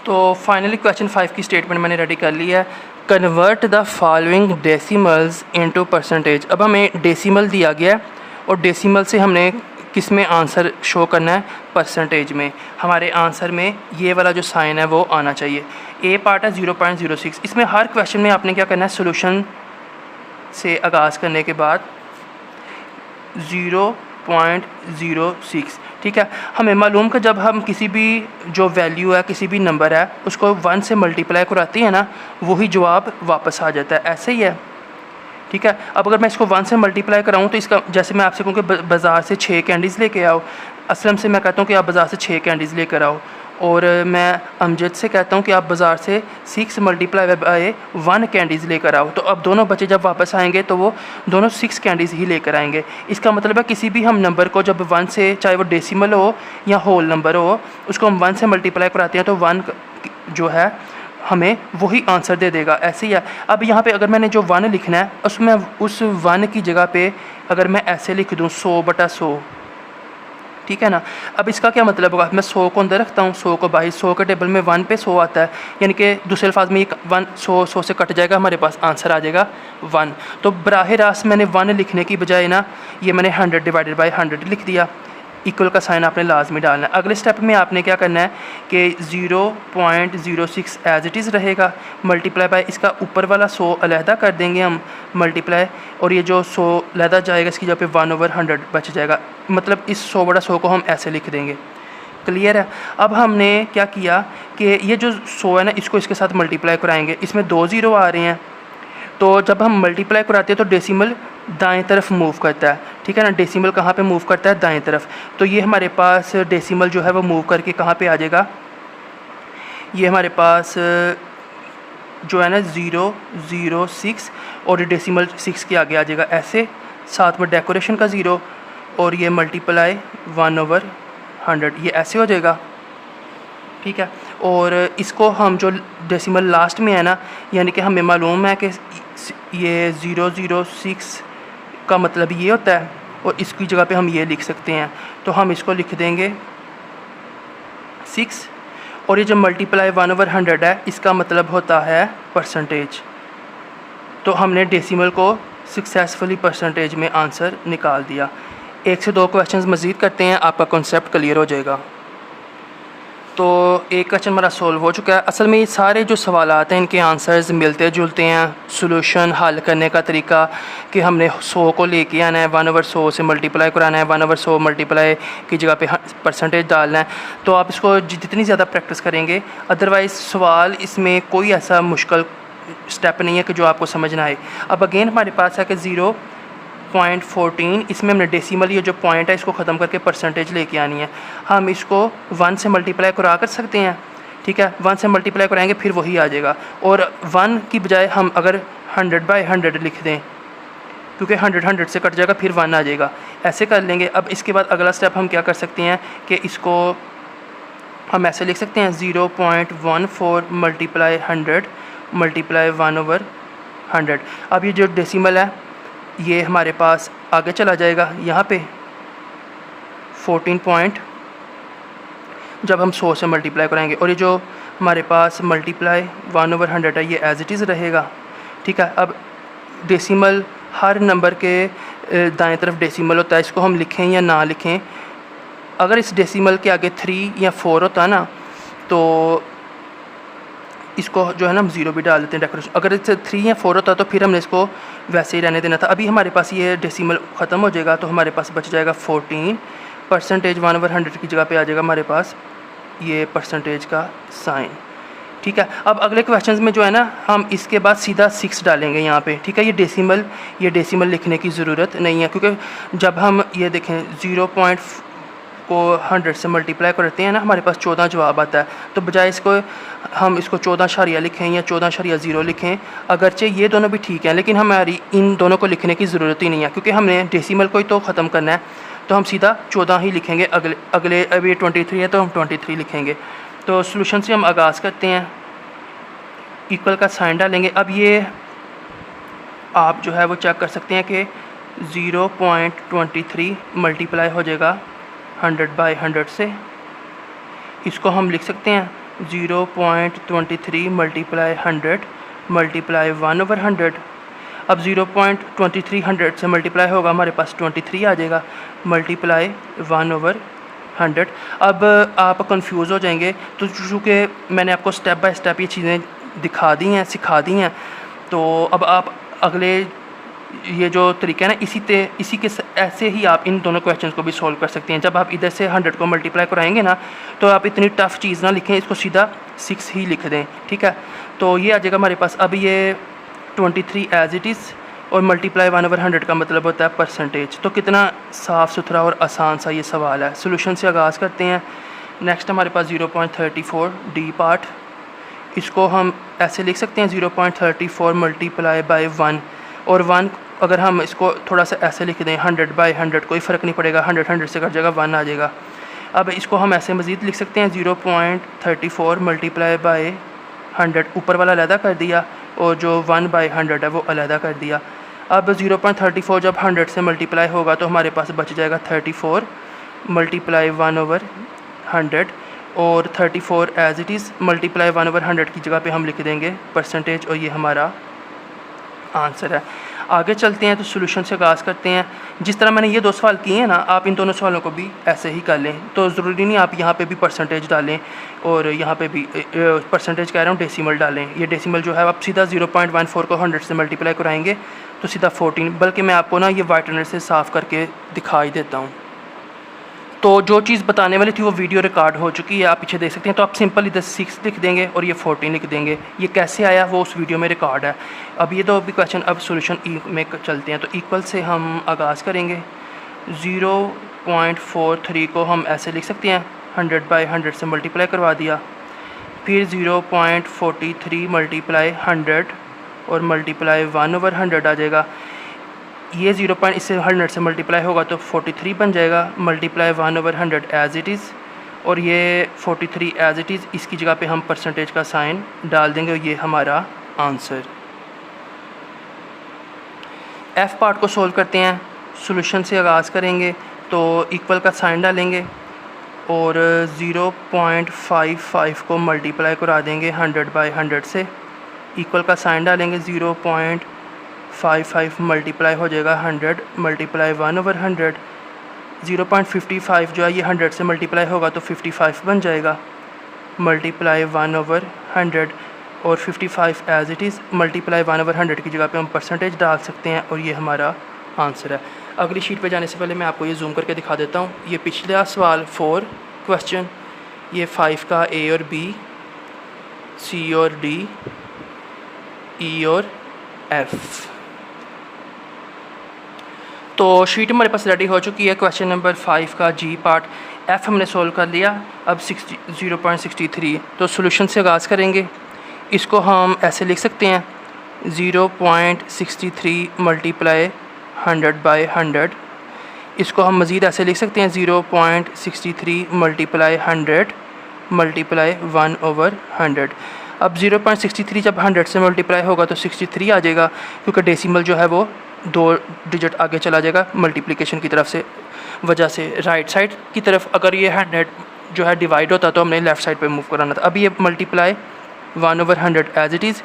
तो फाइनली क्वेश्चन 5 की स्टेटमेंट मैंने रेडी कर ली है। Convert the following decimals into percentage. अब हमें डेसिमल दिया गया है और डेसिमल से हमने किस में आंसर शो करना है, परसेंटेज में। हमारे आंसर में ये वाला जो साइन है वो आना चाहिए। ए पार्ट है 0.06। इसमें हर क्वेश्चन में आपने क्या करना है, सोल्यूशन से आगाज़ करने के बाद 0.06, ठीक है। हमें मालूम कि जब हम किसी भी जो वैल्यू है, किसी भी नंबर है, उसको 1 से मल्टीप्लाई कराते हैं ना, वही जवाब वापस आ जाता है। ऐसे ही है, ठीक है। अब अगर मैं इसको 1 से मल्टीप्लाई कराऊँ तो इसका, जैसे मैं आपसे कहूँ कि बाज़ार से 6 कैंडीज़ लेके आओ, असलम से मैं कहता हूँ कि आप बाज़ार से 6 कैंडीज़ लेकर आओ, और मैं अमजद से कहता हूँ कि आप बाज़ार से 6 मल्टीप्लाई बाय 1 कैंडीज़ लेकर आओ। तो अब दोनों बच्चे जब वापस आएंगे तो वो दोनों 6 कैंडीज़ ही लेकर आएंगे। इसका मतलब है किसी भी हम नंबर को जब 1 से, चाहे वो डेसिमल हो या होल नंबर हो, उसको हम 1 से मल्टीप्लाई कराते हैं तो 1 जो है हमें वही आंसर दे देगा। ऐसे ही है। अब यहाँ पे अगर मैंने जो 1 लिखना है, उसमें उस 1 की जगह पे अगर मैं ऐसे लिख दूँ 100/100, ठीक है ना। अब इसका क्या मतलब होगा, मैं 100 को अंदर रखता हूँ, 100 को बाहर, 100 के टेबल में 1 पे 100 आता है, यानी कि दूसरे अल्फाज में ये 100 से कट जाएगा, हमारे पास आंसर आ जाएगा 1। तो बराह रास्त मैंने 1 लिखने की बजाय ना, ये मैंने 100/100 लिख दिया। इक्वल का साइन आपने लाजमी डालना है। अगले स्टेप में आपने क्या करना है कि 0.06 एज इट इज़ रहेगा, मल्टीप्लाई बाय इसका ऊपर वाला 100 अलहदा कर देंगे हम, मल्टीप्लाई, और ये जो 100 अलहदा जाएगा इसकी जगह पे 1/100 बच जाएगा। मतलब इस 100/100 को हम ऐसे लिख देंगे। क्लियर है। अब हमने क्या किया कि ये जो 100 है ना, इसको इसके साथ मल्टीप्लाई कराएंगे। इसमें 2 ज़ीरो आ रहे हैं, तो जब हम मल्टीप्लाई कराते हैं तो डेसिमल दाएं तरफ मूव करता है, ठीक है ना। डेसिमल कहाँ पे मूव करता है, दाएं तरफ। तो ये हमारे पास डेसिमल जो है वो मूव करके कहाँ पे आ जाएगा, ये हमारे पास जो है ना 0.06, और ये डेसिमल 6 के आगे आ जाएगा ऐसे, साथ में डेकोरेशन का 0, और ये मल्टीप्लाई 1/100, ये ऐसे हो जाएगा, ठीक है। और इसको हम जो डेसिमल लास्ट में है ना, यानी कि हमें मालूम है कि ये 0.06 का मतलब ये होता है, और इसकी जगह पे हम ये लिख सकते हैं। तो हम इसको लिख देंगे 6, और ये जो मल्टीप्लाई 1/100 है, इसका मतलब होता है परसेंटेज। तो हमने डेसिमल को सक्सेसफुली परसेंटेज में आंसर निकाल दिया। 1 से 2 क्वेश्चंस मज़ीद करते हैं, आपका कॉन्सेप्ट क्लियर हो जाएगा। तो एक क्वेश्चन हमारा सोल्व हो चुका है। असल में ये सारे जो सवाल आते हैं इनके आंसर्स मिलते जुलते हैं। सोल्यूशन हल करने का तरीका कि हमने 100 को लेके आना है, 1/100 से मल्टीप्लाई कराना है, 1/100 मल्टीप्लाई की जगह पे परसेंटेज डालना है। तो आप इसको जितनी ज़्यादा प्रैक्टिस करेंगे, अदरवाइज़ सवाल इसमें कोई ऐसा मुश्किल स्टेप नहीं है कि जो आपको समझ ना आए। अब अगेन हमारे पास है कि 0.14, इसमें हमने डेसिमल ये जो पॉइंट है इसको ख़त्म करके परसेंटेज लेके आनी है। हम इसको 1 से मल्टीप्लाई करा कर सकते हैं, ठीक है। 1 से मल्टीप्लाई कराएंगे फिर वही आ जाएगा, और 1 की बजाय हम अगर 100/100 लिख दें, क्योंकि 100 से कट जाएगा, फिर 1 आ जाएगा, ऐसे कर लेंगे। अब इसके बाद अगला स्टेप हम क्या कर सकते हैं कि इसको हम ऐसे लिख सकते हैं 0.14 मल्टीप्लाई 100 मल्टीप्लाई 1/100। अब ये जो डेसिमल है ये हमारे पास आगे चला जाएगा, यहाँ पे 14 पॉइंट जब हम 100 से मल्टीप्लाई कराएंगे, और ये जो हमारे पास मल्टीप्लाई 1/100 है ये एज इट इज़ रहेगा, ठीक है। अब डेसिमल हर नंबर के दाएं तरफ डेसिमल होता है, इसको हम लिखें या ना लिखें। अगर इस डेसिमल के आगे 3 या 4 होता ना, तो इसको जो है ना हम 0 भी डाल देते हैं डेकोरेशन। अगर इससे 3 या 4 होता तो फिर हमने इसको वैसे ही रहने देना था। अभी हमारे पास ये डेसिमल ख़त्म हो जाएगा, तो हमारे पास बच जाएगा 14, परसेंटेज 1/100 की जगह पे आ जाएगा हमारे पास ये परसेंटेज का साइन, ठीक है। अब अगले क्वेश्चंस में जो है ना, हम इसके बाद सीधा 6 डालेंगे यहाँ पे, ठीक है। ये डेसिमल लिखने की ज़रूरत नहीं है, क्योंकि जब हम ये देखें 0 को 100 से मल्टीप्लाई करते हैं ना, हमारे पास 14 जवाब आता है। तो बजाय इसको हम इसको 14 लिखें या 14.0 लिखें, अगरचे ये दोनों भी ठीक हैं, लेकिन हमारी इन दोनों को लिखने की ज़रूरत ही नहीं है, क्योंकि हमने डेसिमल को ही तो ख़त्म करना है। तो हम सीधा 14 ही लिखेंगे। अगले अभी 23 है तो हम 23 लिखेंगे। तो सॉल्यूशन से हम आगाज़ करते हैं, इक्वल का साइन डालेंगे। अब ये आप जो है वो चेक कर सकते हैं कि 0.23 मल्टीप्लाई हो जाएगा 100/100 से। इसको हम लिख सकते हैं 0.23 मल्टीप्लाई 100 मल्टीप्लाई 1/100। अब 0.23 100 से मल्टीप्लाई होगा, हमारे पास 23 आ जाएगा, मल्टीप्लाई 1/100। अब आप कंफ्यूज हो जाएंगे, तो चूँकि मैंने आपको स्टेप बाय स्टेप ये चीज़ें दिखा दी हैं, सिखा दी हैं, तो अब आप अगले ये जो तरीका है ना, इसी के ऐसे ही आप इन दोनों क्वेश्चंस को भी सॉल्व कर सकते हैं। जब आप इधर से 100 को मल्टीप्लाई कराएंगे ना, तो आप इतनी टफ चीज़ ना लिखें, इसको सीधा 6 ही लिख दें, ठीक है। तो ये आ जाएगा हमारे पास। अब ये 23 एज इट इज़ और मल्टीप्लाई 1/100 का मतलब होता है परसेंटेज। तो कितना साफ़ सुथरा और आसान सा ये सवाल है। सोल्यूशन से आगाज़ करते हैं। नेक्स्ट हमारे पास 0.34 डी पार्ट, इसको हम ऐसे लिख सकते हैं 0.34 मल्टीप्लाई बाय 1, और 1 अगर हम इसको थोड़ा सा ऐसे लिख दें 100/100, कोई फ़र्क नहीं पड़ेगा, 100 से कट जाएगा, 1 आ जाएगा। अब इसको हम ऐसे मज़ीद लिख सकते हैं 0.34 मल्टीप्लाई बाय 100, ऊपर वाला अलहदा कर दिया और जो 1/100 है वो अलहदा कर दिया। अब 0.34 जब 100 से मल्टीप्लाई होगा तो हमारे पास बच जाएगा 34 मल्टीप्लाई 1/100, और 34 एज इट इज़ मल्टीप्लाई 1/100 की जगह पे हम लिख देंगे परसेंटेज, और ये हमारा आंसर है। आगे चलते हैं, तो सोल्यूशन से आगाज़ करते हैं। जिस तरह मैंने ये 2 सवाल किए हैं ना, आप इन दोनों सवालों को भी ऐसे ही कर लें। तो ज़रूरी नहीं आप यहाँ पे भी परसेंटेज डालें और यहाँ पे भी परसेंटेज कह रहा हूँ डेसिमल डालें। ये डेसिमल जो है आप सीधा 0.14 को 100 से मल्टीप्लाई कराएंगे तो सीधा 14, बल्कि मैं आपको ना ये वाइटनर से साफ़ करके दिखाई देता हूँ। तो जो चीज़ बताने वाली थी वो वीडियो रिकॉर्ड हो चुकी है, आप पीछे देख सकते हैं। तो आप सिंपल इधर 6 लिख देंगे और ये 14 लिख देंगे। ये कैसे आया वो उस वीडियो में रिकॉर्ड है। अब ये 2 भी क्वेश्चन, अब सॉल्यूशन में चलते हैं। तो इक्वल से हम आगाज़ करेंगे। 0.43 को हम ऐसे लिख सकते हैं 100/100 से मल्टीप्लाई करवा दिया, फिर 0.43 मल्टीप्लाई 100 और मल्टीप्लाई 1/100 आ जाएगा। ये 0 पॉइंट इससे 100 से मल्टीप्लाई होगा तो 43 बन जाएगा, मल्टीप्लाई 1/100 एज इट इज़, और ये 43 एज इट इज़, इसकी जगह पे हम परसेंटेज का साइन डाल देंगे और ये हमारा आंसर। एफ़ पार्ट को सोल्व करते हैं। सॉल्यूशन से आगाज़ करेंगे तो इक्वल का साइन डालेंगे और 0.55 को मल्टीप्लाई करा देंगे 100/100 से, इक्वल का साइन डालेंगे, 0.55 मल्टीप्लाई हो जाएगा 100 मल्टीप्लाई 1/100, 0.55 जो है ये 100 से मल्टीप्लाई होगा तो 55 बन जाएगा, मल्टीप्लाई 1/100, और 55 एज इट इज़, मल्टीप्लाई 1/100 की जगह पे हम परसेंटेज डाल सकते हैं और ये हमारा आंसर है। अगली शीट पे जाने से पहले मैं आपको ये जूम करके दिखा देता हूँ। ये पिछला सवाल 4 क्वेश्चन, ये 5 का ए और बी, सी और डी, ई और एफ़। तो शीट हमारे पास रेडी हो चुकी है। क्वेश्चन नंबर 5 का जी पार्ट, एफ़ हमने सोल्व कर लिया। अब 0.63, तो सॉल्यूशन से आगाज़ करेंगे। इसको हम ऐसे लिख सकते हैं 0.63 मल्टीप्लाई 100/100, इसको हम मज़ीद ऐसे लिख सकते हैं 0.63 मल्टीप्लाई 100 मल्टीप्लाई 1/100। अब 0.63 जब 100 से मल्टीप्लाई होगा तो 63 आ जाएगा, क्योंकि डेसिमल जो है वो 2 डिजिट आगे चला जाएगा मल्टीप्लिकेशन की तरफ से वजह से। राइट साइड की तरफ अगर ये 100 जो है डिवाइड होता तो हमने लेफ़्ट साइड पे मूव कराना था। अब ये मल्टीप्लाई 1/100 एज इट इज़,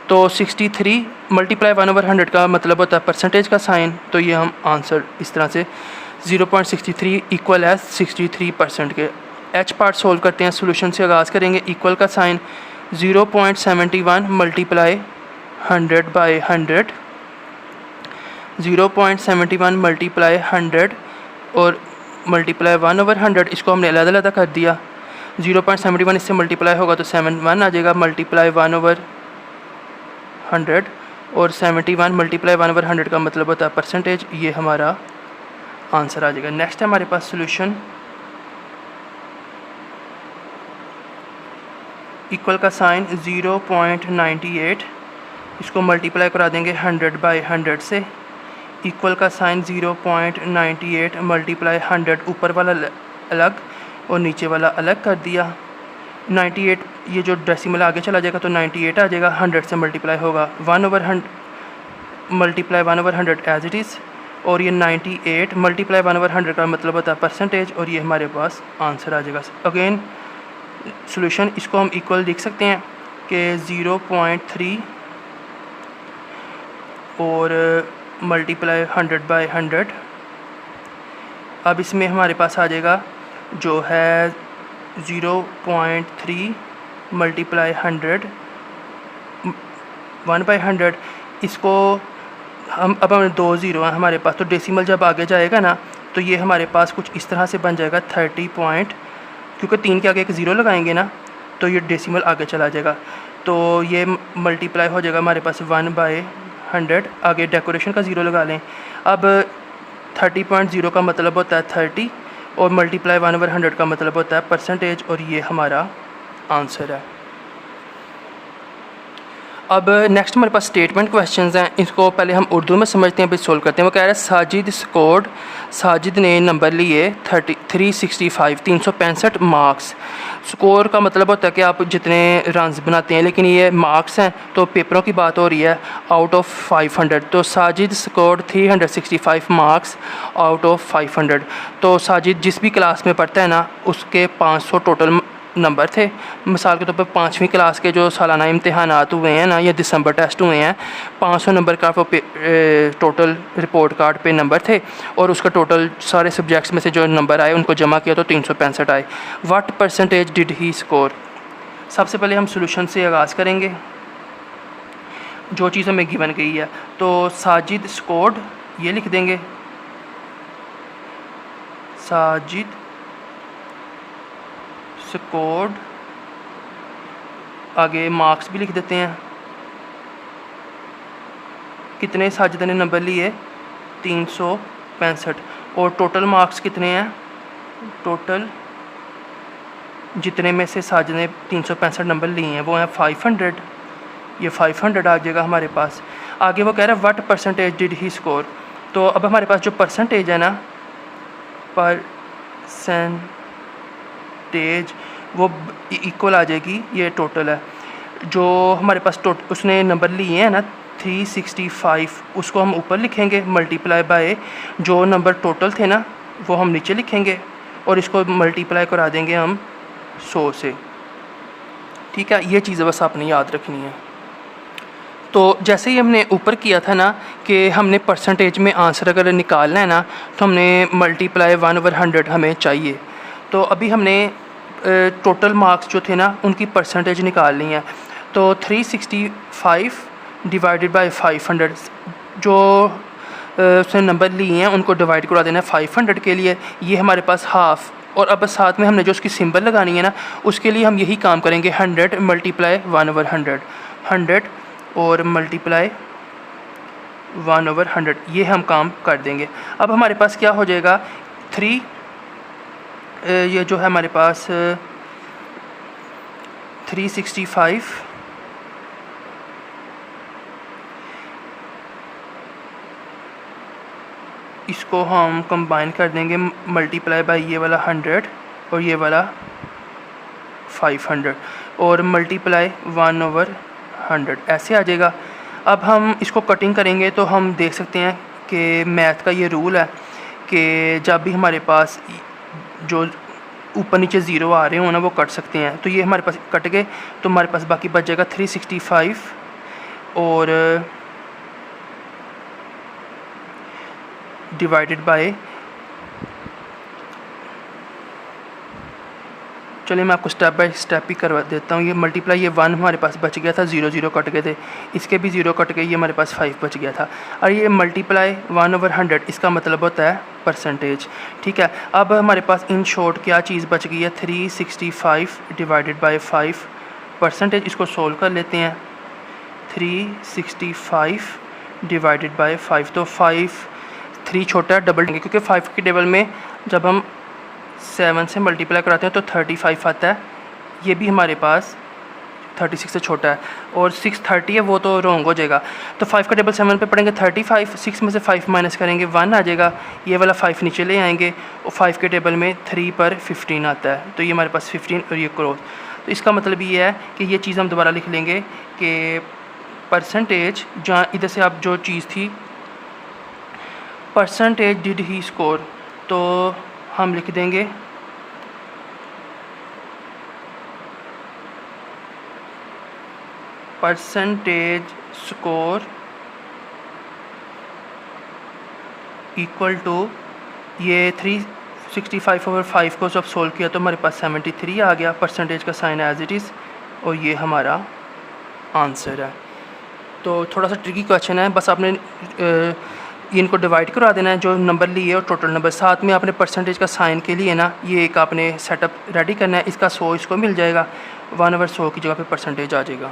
तो 63 मल्टीप्लाई 1/100 का मतलब होता है परसेंटेज का साइन, तो ये हम आंसर इस तरह से 0.63 इक्वल है 63% के। एच पार्ट सोल्व करते हैं। सॉल्यूशन से आगाज़ करेंगे। इक्वल का साइन 0.71 मल्टीप्लाई 100/100, 0.71 मल्टीप्लाई 100 और मल्टीप्लाई 1/100, इसको हमने अलग-अलग कर दिया। 0.71 इससे मल्टीप्लाई होगा तो 71 आ जाएगा, मल्टीप्लाई 1/100, और 71 मल्टीप्लाई 1/100 का मतलब होता है परसेंटेज। ये हमारा आंसर आ जाएगा। नेक्स्ट है हमारे पास सॉल्यूशन। इक्वल का साइन 0.98, इसको मल्टीप्लाई करा देंगे 100/100 से, इक्वल का साइन 0.98 मल्टीप्लाई 100, ऊपर वाला अलग और नीचे वाला अलग कर दिया। 98 ये जो डेसिमल आगे चला जाएगा तो 98 आ जाएगा, 100 से मल्टीप्लाई होगा 1/100 मल्टीप्लाई 1/100 एज इट इज़, और ये 98 मल्टीप्लाई 1/100 का मतलब होता है परसेंटेज, और ये हमारे पास आंसर आ जाएगा। अगेन सॉल्यूशन, इसको हम इक्वल लिख सकते हैं कि 0.3 और मल्टीप्लाई 100 बाय 100। अब इसमें हमारे पास आ जाएगा जो है 0.3 मल्टीप्लाई 100 1/100। इसको हम अब हमें 2 ज़ीरो हैं हमारे पास, तो डेसिमल जब आगे जाएगा ना तो ये हमारे पास कुछ इस तरह से बन जाएगा 30 पॉइंट, क्योंकि 3 के आगे एक ज़ीरो लगाएंगे ना तो ये डेसिमल आगे चला जाएगा। तो ये मल्टीप्लाई हो जाएगा हमारे पास 1/100, आगे डेकोरेशन का ज़ीरो लगा लें। अब 30.0 का मतलब होता है 30 और मल्टीप्लाई 1/100 का मतलब होता है परसेंटेज, और ये हमारा आंसर है। अब नेक्स्ट हमारे पास स्टेटमेंट क्वेश्चंस हैं, इसको पहले हम उर्दू में समझते हैं फिर सोल्व करते हैं। वो कह रहा है साजिद ने नंबर लिए 365 मार्क्स। स्कोर का मतलब होता है कि आप जितने रन्स बनाते हैं, लेकिन ये मार्क्स हैं तो पेपरों की बात हो रही है आउट ऑफ 500। तो Sajid scored 365 marks out of 500। तो साजिद जिस भी क्लास में पढ़ता है ना उसके 500 टोटल नंबर थे। मिसाल के तौर पर 5वीं क्लास के जो सालाना इम्तहानात हुए हैं ना या दिसंबर टेस्ट हुए हैं, 500 नंबर का वो टोटल रिपोर्ट कार्ड पे नंबर थे, और उसका टोटल सारे सब्जेक्ट्स में से जो नंबर आए उनको जमा किया तो 365 आए। What percentage did he score. सबसे पहले हम सोल्यूशन से आगाज़ करेंगे, जो चीज़ हमें गिवन गई है। तो साजिद स्कोर्ड ये लिख देंगे, साजिद स्कोर्ड, आगे मार्क्स भी लिख देते हैं। कितने साजिद ने नंबर लिए 365, और टोटल मार्क्स कितने हैं, टोटल जितने में से साजिद ने 365 नंबर लिए हैं वो हैं 500। ये 500 आ जाएगा हमारे पास। आगे वो कह रहा है what percentage did he score. तो अब हमारे पास जो परसेंटेज है ना, परसेंटेज वो इक्वल आ जाएगी, ये टोटल है जो हमारे पास उसने नंबर लिए हैं ना 365, उसको हम ऊपर लिखेंगे मल्टीप्लाई बाय जो नंबर टोटल थे ना वो हम नीचे लिखेंगे, और इसको मल्टीप्लाई करा देंगे हम 100 से। ठीक है, ये चीज़ बस आपने याद रखनी है। तो जैसे ही हमने ऊपर किया था ना कि हमने परसेंटेज में आंसर अगर निकालना है ना तो हमने मल्टीप्लाई 1/100 हमें चाहिए। तो अभी हमने टोटल मार्क्स जो थे ना उनकी परसेंटेज निकालनी है। तो 365 डिवाइडेड बाय 500, जो उसने नंबर लिए हैं उनको डिवाइड करा देना है 500 के लिए, ये हमारे पास हाफ़। और अब साथ में हमने जो उसकी सिंबल लगानी है ना उसके लिए हम यही काम करेंगे, 100 मल्टीप्लाई 1/100, 100 और मल्टीप्लाई 1/100, ये हम काम कर देंगे। अब हमारे पास क्या हो जाएगा 3, ये जो है हमारे पास 365 इसको हम कंबाइन कर देंगे मल्टीप्लाई बाय ये वाला 100 और ये वाला 500 और मल्टीप्लाई 1/100 ऐसे आ जाएगा। अब हम इसको कटिंग करेंगे तो हम देख सकते हैं कि मैथ का ये रूल है कि जब भी हमारे पास जो ऊपर नीचे ज़ीरो आ रहे हो ना वो कट सकते हैं। तो ये हमारे पास कट गए तो हमारे पास बाकी बच जाएगा 365 और डिवाइडेड बाय, चलिए मैं आपको स्टेप बाय स्टेप ही करवा देता हूँ। ये मल्टीप्लाई ये 1 हमारे पास बच गया था, 0 0 कट गए थे, इसके भी 0 कट गए, ये हमारे पास 5 बच गया था। और ये मल्टीप्लाई 1/100 इसका मतलब होता है परसेंटेज। ठीक है, अब हमारे पास इन शॉर्ट क्या चीज़ बच गई है 365 डिवाइडेड बाय 5 परसेंटेज। इसको सोल्व कर लेते हैं। 365 डिवाइडेड बाय 5, तो 3 छोटा है डबल देंगे क्योंकि 5 के टेबल में जब हम 7 से मल्टीप्लाई कराते हैं तो 35 आता है। ये भी हमारे पास 36 से छोटा है और 630 है, वो तो रॉन्ग हो जाएगा। तो 5 का टेबल 7 पे पढ़ेंगे 35, 6 में से 5 माइनस करेंगे 1 आ जाएगा। ये वाला 5 नीचे ले आएंगे और 5 के टेबल में 3 पर 15 आता है, तो ये हमारे पास 15 और ये क्रॉस। तो इसका मतलब ये है कि ये चीज़ हम दोबारा लिख लेंगे कि परसेंटेज, जहाँ इधर से आप जो चीज़ थी परसेंटेज डिड ही स्कोर, तो हम लिख देंगे परसेंटेज स्कोर इक्वल टू ये 365/5 को जब सोल्व किया तो हमारे पास 73 आ गया, परसेंटेज का साइन एज इट इज़, और ये हमारा आंसर है। तो थोड़ा सा ट्रिकी क्वेश्चन है, बस आपने इनको डिवाइड करवा देना है जो नंबर लिए और टोटल नंबर, साथ में आपने परसेंटेज का साइन के लिए ना ये एक आपने सेटअप रेडी करना है। इसका 100 इसको मिल जाएगा, 1/100 की जगह पे परसेंटेज आ जाएगा।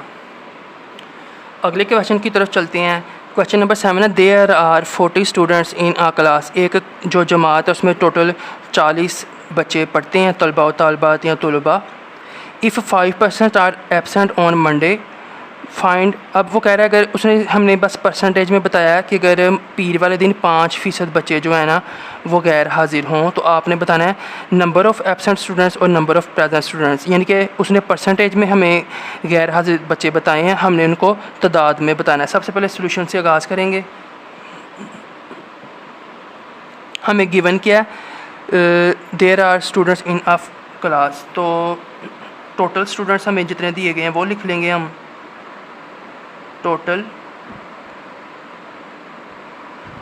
अगले क्वेश्चन की तरफ चलते हैं। क्वेश्चन नंबर 7 है, there are 40 students in a class. एक जो जमात है उसमें टोटल 40 बच्चे पढ़ते हैं, तलबा व तालबात या तलबा। If 5% are absent on Monday find. अब वो कह रहा है, अगर उसने हमने बस परसेंटेज में बताया है कि अगर पीर वाले दिन 5% बच्चे जो है ना वो गैर हाजिर हों, तो आपने बताना है नंबर ऑफ़ एबसेंट स्टूडेंट्स और नंबर ऑफ़ प्रेजेंट स्टूडेंट्स। यानी कि उसने परसेंटेज में हमें गैर हाजिर बच्चे बताए हैं, हमने उनको तादाद में बताना है। सबसे पहले सोल्यूशन से आगाज़ करेंगे। हमें गिवन किया there are students in a class, तो टोटल स्टूडेंट्स हमें जितने दिए गए हैं वो लिख लेंगे हम। टोटल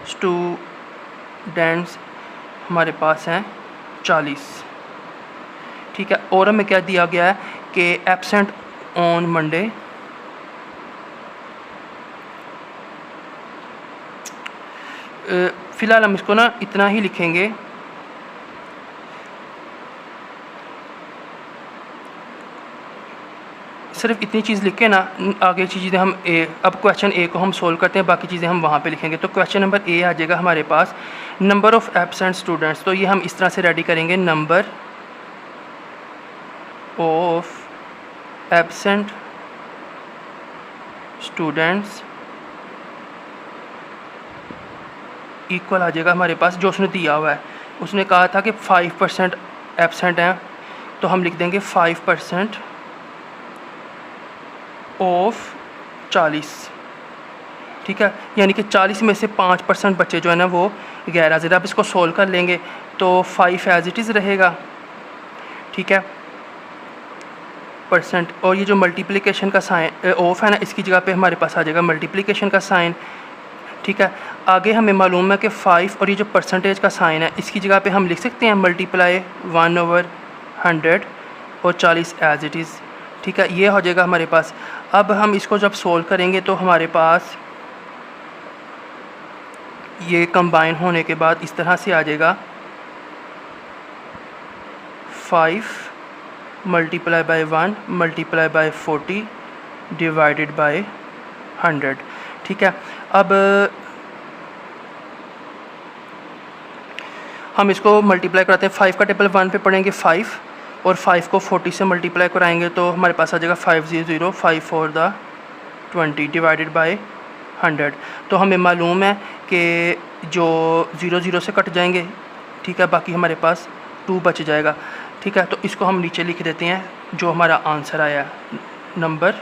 स्टूडेंट्स हमारे पास हैं 40, ठीक है। और हमें क्या दिया गया है कि एबसेंट ऑन मंडे फ़िलहाल हम इसको ना इतना ही लिखेंगे। सिर्फ इतनी चीज़ लिख के ना आगे चीज़ें हम अब क्वेश्चन ए को हम सोल्व करते हैं, बाकी चीज़ें हम वहाँ पे लिखेंगे। तो क्वेश्चन नंबर ए आ जाएगा हमारे पास नंबर ऑफ़ एबसेंट स्टूडेंट्स। तो ये हम इस तरह से रेडी करेंगे, number of absent students equal आ जाएगा हमारे पास जो उसने दिया हुआ है। उसने कहा था कि 5% एबसेंट हैं, तो हम लिख देंगे 5% ऑफ 40, ठीक है। यानी कि 40 में से 5% बच्चे जो है ना वो गैर हाजिर। अब इसको सोल्व कर लेंगे तो 5 एज इट इज़ रहेगा, ठीक है, परसेंट। और ये जो मल्टीप्लिकेशन का साइन ऑफ है ना, इसकी जगह पे हमारे पास आ जाएगा मल्टीप्लिकेशन का साइन, ठीक है। आगे हमें मालूम है कि 5 और ये जो परसेंटेज का साइन है इसकी जगह पे हम लिख सकते हैं मल्टीप्लाई 1/100 और 40 एज इट इज़, ठीक है। ये हो जाएगा हमारे पास। अब हम इसको जब सोल्व करेंगे तो हमारे पास ये कंबाइन होने के बाद इस तरह से आ जाएगा 5 multiply by 1 multiply by 40 divided by 100, ठीक है। अब हम इसको मल्टीप्लाई कराते हैं। 5 का टेबल 1 पे पढ़ेंगे 5 और 5 को 40 से मल्टीप्लाई कराएंगे तो हमारे पास आ जाएगा 500 5 4 द 20 डिवाइडेड बाय 100। तो हमें मालूम है कि जो 0 0 से कट जाएंगे, ठीक है, बाकी हमारे पास 2 बच जाएगा, ठीक है। तो इसको हम नीचे लिख देते हैं जो हमारा आंसर आया, नंबर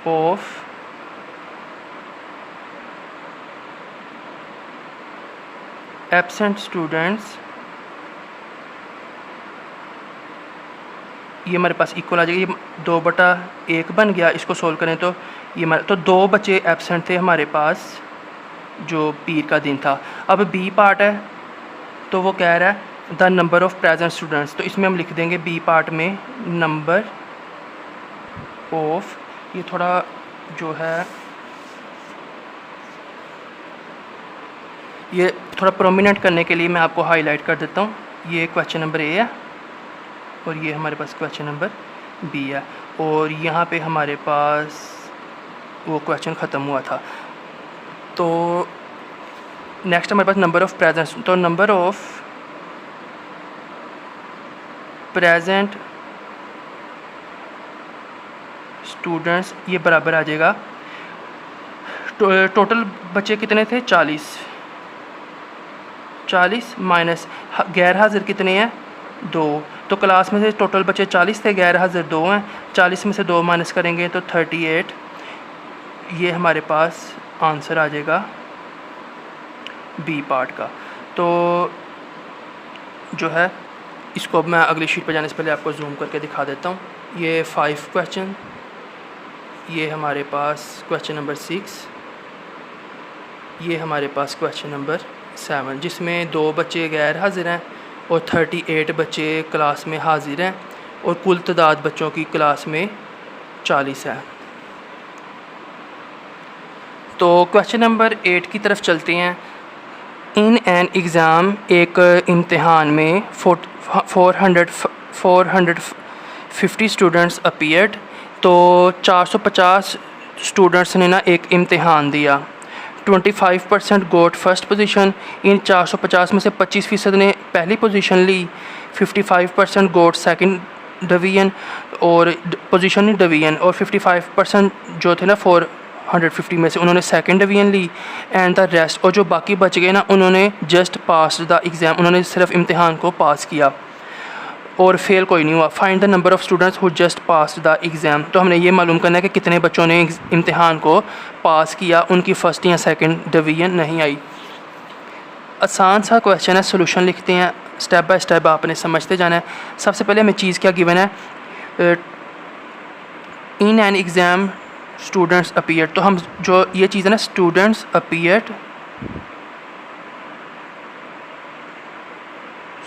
ऑफ एबसेंट स्टूडेंट्स, ये हमारे पास इक्वल आ जाएगा। ये 2/1 बन गया। इसको सोल्व करें तो ये हमारे तो 2 बच्चे एबसेंट थे हमारे पास जो पीर का दिन था। अब बी पार्ट है तो वो कह रहा है the number of present students, तो इसमें हम लिख देंगे बी पार्ट में नंबर ऑफ, ये थोड़ा जो है ये थोड़ा प्रोमिनेंट करने के लिए मैं आपको हाईलाइट कर देता हूँ। ये क्वेश्चन नंबर ए है और ये हमारे पास क्वेश्चन नंबर बी है, और यहाँ पे हमारे पास वो क्वेश्चन ख़त्म हुआ था। तो नेक्स्ट हमारे पास नंबर ऑफ़ प्रेजेंट, तो नंबर ऑफ़ प्रेजेंट स्टूडेंट्स ये बराबर आ जाएगा टोटल बच्चे कितने थे 40 माइनस गैर हाजिर कितने हैं 2, तो क्लास में से टोटल बच्चे 40 थे, गैर हाजिर 2 हैं, 40 में से 2 माइनस करेंगे तो 38। ये हमारे पास आंसर आ जाएगा बी पार्ट का। तो जो है इसको अब मैं अगली शीट पर जाने से पहले आपको जूम करके दिखा देता हूँ। ये 5 क्वेश्चन, ये हमारे पास क्वेश्चन नंबर 6, ये हमारे पास क्वेश्चन नंबर 7 जिसमें 2 बच्चे गैर हाजिर हैं और 38 बच्चे क्लास में हाजिर हैं और कुल तादाद बच्चों की क्लास में 40 है। तो क्वेश्चन नंबर 8 की तरफ चलते हैं। इन एन एग्ज़ाम, एक इम्तिहान में 450 स्टूडेंट्स अपीयर्ड। तो 450 स्टूडेंट्स ने ना एक इम्तिहान दिया। 25% गोट फर्स्ट पोजीशन, इन 450 में से 25% ने पहली पोजीशन ली। 55% गोट सेकंड डिवीजन और पोजीशन नहीं डिवीजन, और 55% जो थे ना 450 में से उन्होंने सेकंड डिवीजन ली। एंड द रेस्ट, और जो बाकी बच गए ना उन्होंने जस्ट पास द एग्ज़ाम, उन्होंने सिर्फ इम्तिहान को पास किया और फेल कोई नहीं हुआ। Find the number of students who just pass the exam. तो हमने ये मालूम करना है कि कितने बच्चों ने इम्तिहान को पास किया, उनकी फ़र्स्ट या सेकंड डिवीजन नहीं आई। आसान सा क्वेश्चन है, सोल्यूशन लिखते हैं, स्टेप बाय स्टेप आपने समझते जाना है। सबसे पहले हमें चीज़ क्या गिवन है, in an exam students appeared. तो हम जो ये चीज़ है ना स्टूडेंट्स अपीयर्ड,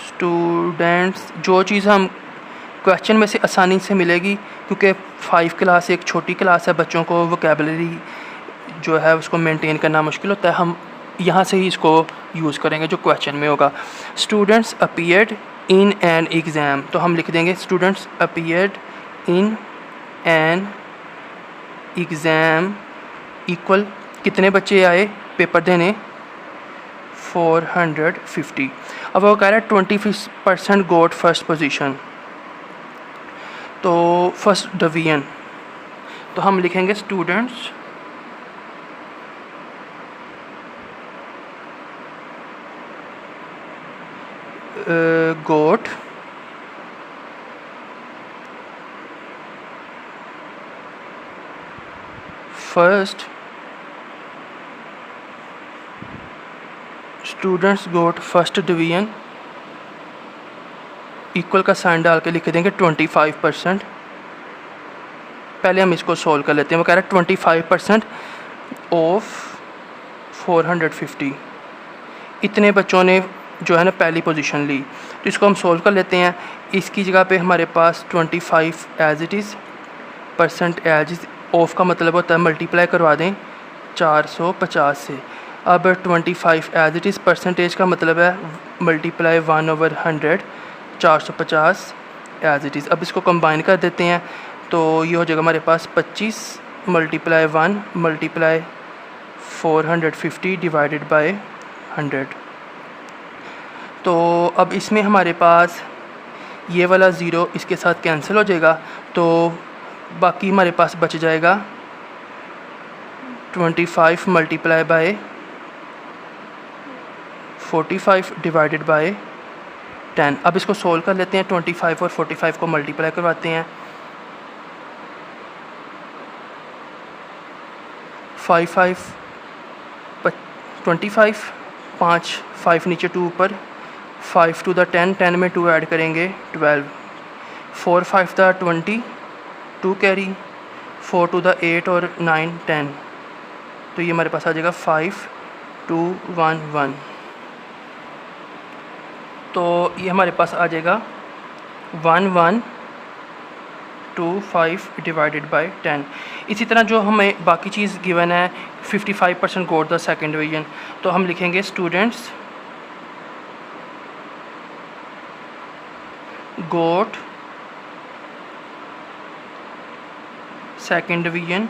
स्टूडेंट्स, जो चीज़ हम क्वेश्चन में से आसानी से मिलेगी क्योंकि 5 क्लास एक छोटी क्लास है, बच्चों को वोकेबलरी जो है उसको मेंटेन करना मुश्किल होता है, हम यहाँ से ही इसको यूज़ करेंगे जो क्वेश्चन में होगा। Students appeared in an exam, तो हम लिख देंगे students appeared in an exam equal कितने बच्चे आए पेपर देने, 450। अब वो कह रहा है 25% गोट फर्स्ट पोजीशन, तो फर्स्ट डिवीजन, तो हम लिखेंगे students got first, students got first division equal का साइन डाल के लिख देंगे 25%। पहले हम इसको सोल्व कर लेते हैं। वो कह रहा है 25% ऑफ 450, इतने बच्चों ने जो है ना पहली पोजीशन ली, तो इसको हम सोल्व कर लेते हैं। इसकी जगह पे हमारे पास 25 as it is, percent as is, of का मतलब होता है मल्टीप्लाई करवा दें 450 से। अब 25 एज इट इज़, परसेंटेज का मतलब है मल्टीप्लाई 1/100, 450 एज इट इज़। अब इसको कंबाइन कर देते हैं, तो ये हो जाएगा हमारे पास 25 मल्टीप्लाई 1 मल्टीप्लाई 450 डिवाइडेड बाय 100। तो अब इसमें हमारे पास ये वाला ज़ीरो इसके साथ कैंसिल हो जाएगा, तो बाकी हमारे पास बच जाएगा 25 मल्टीप्लाई बाय 45 डिवाइडेड बाय 10। अब इसको सोल्व कर लेते हैं। 25 और 45 को मल्टीप्लाई करवाते हैं। 25 5 नीचे 2 ऊपर, 5 टू द 10, 10 में 2 ऐड करेंगे 12, 4 5 द 20, 2 कैरी, 4 टू द 8 और 9 10, तो ये हमारे पास आ जाएगा 5 2 1 1। तो ये हमारे पास आ जाएगा 1 1 2 5 डिवाइडेड बाय 10। इसी तरह जो हमें बाकी चीज़ गिवन है 55% गोट द सेकंड डिवीजन, तो हम लिखेंगे स्टूडेंट्स गोट सेकंड डिवीजन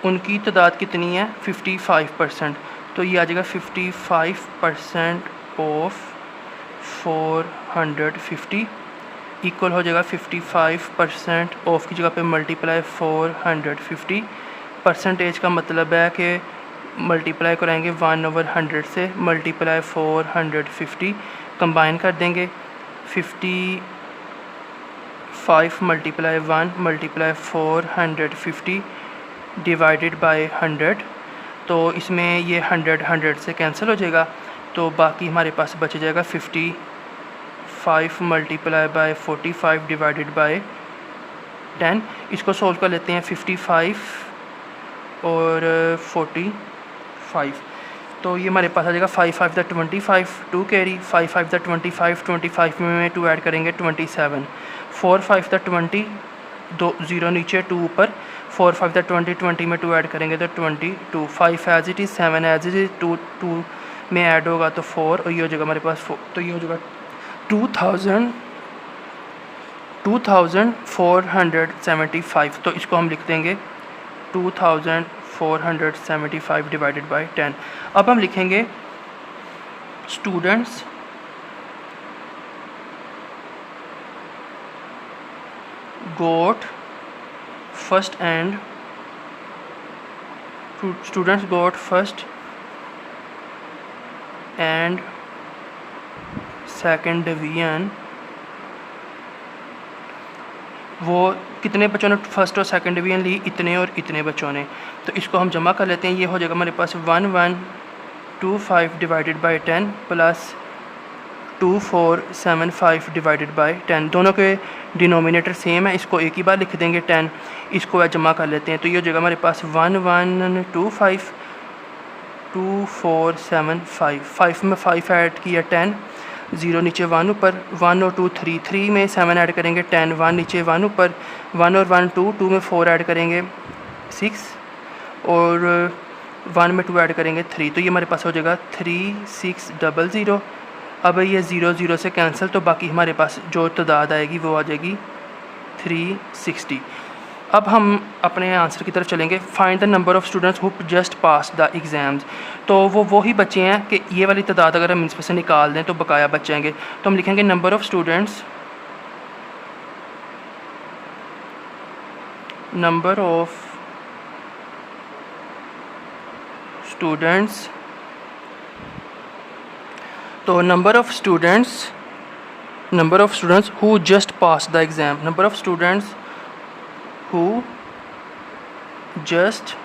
उनकी तादाद कितनी है 55%, तो ये आ जाएगा 55% ऑफ 450 इक्वल हो जाएगा 55% ऑफ की जगह पे मल्टीप्लाई 450। परसेंटेज का मतलब है कि मल्टीप्लाई कराएंगे 1/100 से, मल्टीप्लाई 450 कंबाइन कर देंगे। 55 मल्टीप्लाई 1 मल्टीप्लाई 450 डिवाइडेड बाय 100, तो इसमें ये 100 से कैंसिल हो जाएगा, तो बाकी हमारे पास बच जाएगा 55 मल्टीप्लाई बाय 45 डिवाइडेड बाय 10। इसको सोल्व कर लेते हैं 55 और 45, तो ये हमारे पास आ जाएगा 5 5 द 25, 2 कैरी, 5 5 द 25, 25 में 2 ऐड करेंगे 27, 4 5 द 20, 2 0 नीचे 2 ऊपर, 4 5 द 20, 20 में 2 ऐड करेंगे तो 22, 5 as it is, 7 as it is, 2 में ऐड होगा तो 4, और ये हो जाएगा हमारे पास 4, तो ये हो जाएगा 2475। तो इसको हम लिख देंगे 2475 डिवाइडेड बाई 10। अब हम लिखेंगे students got first and second division. वो कितने बच्चों ने फर्स्ट और सेकंड डिवीजन ली? इतने और इतने बच्चों ने। तो इसको हम जमा कर लेते हैं। ये हो जाएगा हमारे पास 1125 divided by 10 plus 2475 divided by 10। दोनों के डिनोमिनेटर सेम है, इसको एक ही बार लिख देंगे 10। इसको जमा कर लेते हैं तो ये हो जाएगा हमारे पास 1125 2475। 5 में 5 ऐड किया 10, 0 नीचे 1 ऊपर, 1 और 2 3, 3 में 7 ऐड करेंगे 10, 1 नीचे 1 ऊपर, 1 और 1 2, 2 में 4 ऐड करेंगे 6, और 1 में 2 ऐड करेंगे 3। तो ये हमारे पास हो जाएगा 3600। अब ये 0 0 से कैंसिल, तो बाकी हमारे पास जो तादाद आएगी वो आ जाएगी 360। अब हम अपने आंसर की तरफ चलेंगे। Find the number of students who just pass the exams. तो वो ही बच्चे हैं कि ये वाली तादाद अगर हम इसमें से निकाल दें तो बकाया बच जाएंगे। तो हम लिखेंगे नंबर ऑफ़ स्टूडेंट्स तो number of students who just pass the exam. Number of students who just,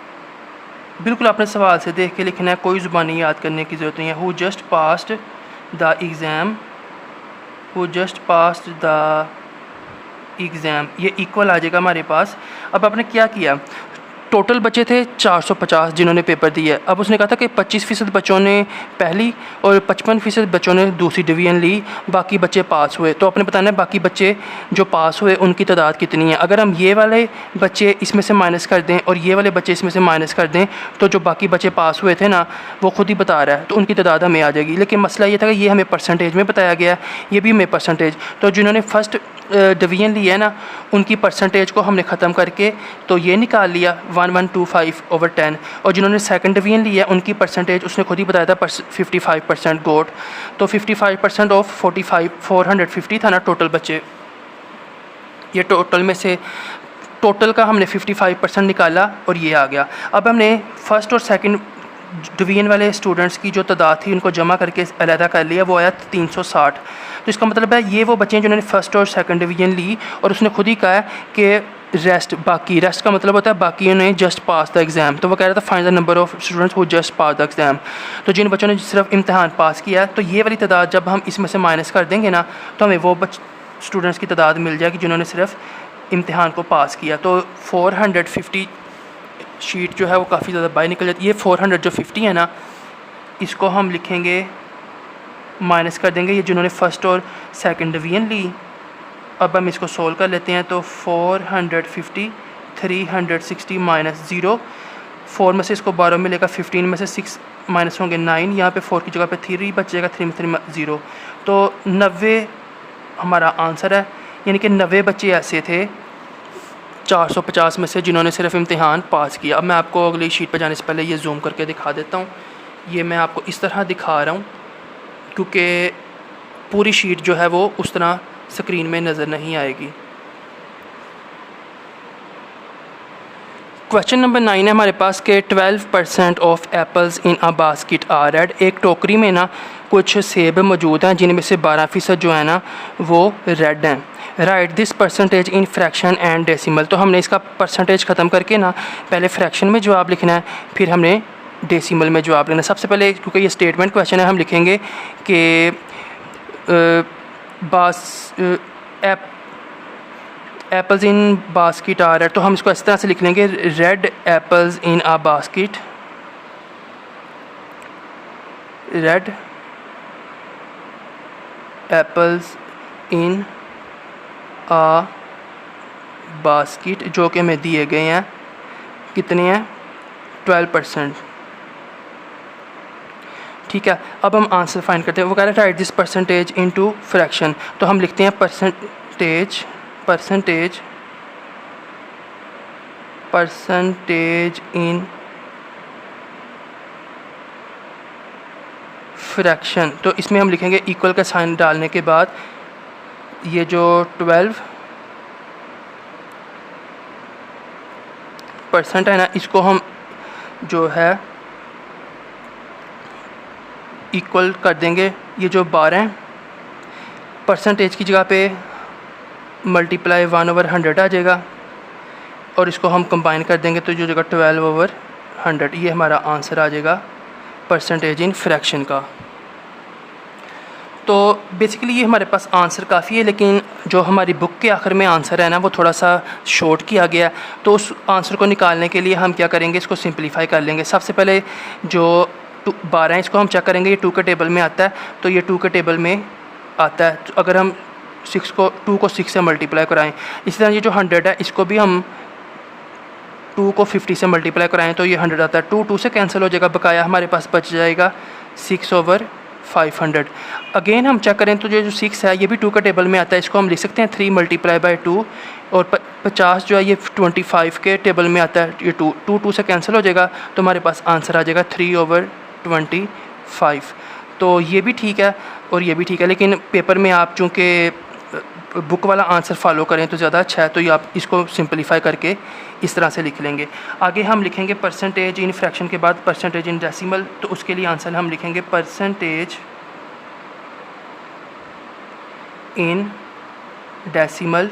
बिल्कुल अपने सवाल से देख के लिखना है, कोई ज़ुबानी याद करने की ज़रूरत नहीं है। Who just passed the exam, ये इक्वल आ जाएगा हमारे पास। अब आपने क्या किया, टोटल बच्चे थे 450 जिन्होंने पेपर दिया। अब उसने कहा था कि 25% बच्चों ने पहली और 55% बच्चों ने दूसरी डिवीज़न ली, बाकी बच्चे पास हुए। तो आपने बताना है बाकी बच्चे जो पास हुए उनकी तादाद कितनी है। अगर हम ये वाले बच्चे इसमें से माइनस कर दें और ये वाले बच्चे इसमें से माइनस कर दें तो जो बाकी बच्चे पास हुए थे ना वो खुद ही बता रहा है, तो उनकी तादाद हमें आ जाएगी। लेकिन मसला ये था कि ये हमें परसेंटेज में बताया गया, ये भी हमें परसेंटेज। तो जिन्होंने फर्स्ट डिवीज़न लिया है ना उनकी परसेंटेज को हमने ख़त्म करके तो ये निकाल लिया 1125/10, और जिन्होंने सेकंड डिवीज़न लिया उनकी परसेंटेज उसने खुद ही बताया था 55% गोट। तो 55% ऑफ 450 था ना टोटल बच्चे, ये टोटल में से टोटल का हमने 55% निकाला और ये आ गया। अब हमने फ़र्स्ट और सेकंड डिवीज़न वाले स्टूडेंट्स की जो तादाद थी उनको जमा करके अलहदा कर लिया, वो आया 360। तो इसका मतलब है ये वो बच्चे हैं जिन्होंने फ़र्स्ट और सेकंड डिवीज़न ली, और उसने खुद ही कहा है कि रेस्ट का मतलब होता है बाकी ने जस्ट पास द एग्ज़ाम। तो वो कह रहा था find the number of students who just pass the exam. तो जिन बच्चों ने सिर्फ इम्तहान पास किया, तो ये वाली तादाद जब हम इसमें से माइनस कर देंगे ना तो हमें वो स्टूडेंट्स की तादाद मिल जाएगी जिन्होंने सिर्फ इम्तहान को पास किया। तो 450 शीट जो है वो काफ़ी ज़्यादा बाहर निकल जाती है। ये 400 जो 50 है ना इसको हम लिखेंगे, माइनस कर देंगे ये जिन्होंने फ़र्स्ट और सेकंड डिवीज़न ली। अब हम इसको सोल्व कर लेते हैं तो 450 360 माइनस 0, 4 में से इसको 12 मिलेगा, 15 में से 6 माइनस होंगे 9, यहाँ पे 4 की जगह पे 3 बचेगा, 3 में 3 0। तो 90 हमारा आंसर है, यानी कि 90 बच्चे ऐसे थे 450 में से जिन्होंने सिर्फ इम्तिहान पास किया। अब मैं आपको अगली शीट पर जाने से पहले ये जूम करके दिखा देता हूँ। ये मैं आपको इस तरह दिखा रहा हूँ क्योंकि पूरी शीट जो है वो उस तरह स्क्रीन में नज़र नहीं आएगी। क्वेश्चन नंबर 9 है हमारे पास के 12% of apples in a basket are red. एक टोकरी में ना कुछ सेब मौजूद हैं जिनमें से 12% जो है ना वो रेड हैं। Right this percentage in fraction and decimal. तो हमने इसका परसेंटेज ख़त्म करके ना पहले फ्रैक्शन में जवाब लिखना है, फिर हमने डेसिमल में जवाब लेना। सबसे पहले क्योंकि ये स्टेटमेंट क्वेश्चन है हम लिखेंगे कि apples in basket are red, तो हम इसको इस तरह से लिख लेंगे, red apples in a basket, red apples in a basket, जो कि हमें दिए गए हैं, कितने हैं, 12%। ठीक है, अब हम आंसर फाइंड करते हैं। वो कह रहा है right this percentage into fraction, तो हम लिखते हैं परसेंटेज इन फ्रैक्शन। तो इसमें हम लिखेंगे इक्वल का साइन डालने के बाद ये जो 12% है ना, इसको हम जो है इक्वल कर देंगे, ये जो 12 परसेंटेज की जगह पे मल्टीप्लाई 1/100 आ जाएगा, और इसको हम कंबाइन कर देंगे तो जो जगह 12/100, ये हमारा आंसर आ जाएगा परसेंटेज इन फ्रैक्शन का। तो बेसिकली ये हमारे पास आंसर काफ़ी है, लेकिन जो हमारी बुक के आखिर में आंसर है ना, वो थोड़ा सा शॉर्ट किया गया है। तो उस आंसर को निकालने के लिए हम क्या करेंगे, इसको सिंपलीफाई कर लेंगे। सबसे पहले जो 12 है, इसको हम चेक करेंगे, ये 2 के टेबल में आता है, तो ये 2 के टेबल में आता है। तो अगर हम 2 को 6 से मल्टीप्लाई कराएँ, इसी तरह ये जो 100 है, इसको भी हम 2 को 50 से मल्टीप्लाई कराएँ तो ये 100 आता है। 2 से कैंसिल हो जाएगा, बकाया हमारे पास बच जाएगा 6/500। अगेन हम चेक करें तो जो 6 है, ये भी 2 के टेबल में आता है, इसको हम लिख सकते हैं 3 × 2, और 50 जो है ये 25 के टेबल में आता है, ये 2 से कैंसिल हो जाएगा, तो हमारे पास आंसर आ जाएगा 3/25। तो ये भी ठीक है और ये भी ठीक है, लेकिन पेपर में आप चूँकि बुक वाला आंसर फॉलो करें तो ज़्यादा अच्छा है, तो ये आप इसको सिंपलीफाई करके इस तरह से लिख लेंगे। आगे हम लिखेंगे परसेंटेज इन फ्रैक्शन के बाद परसेंटेज इन डेसिमल, तो उसके लिए आंसर हम लिखेंगे परसेंटेज इन डेसिमल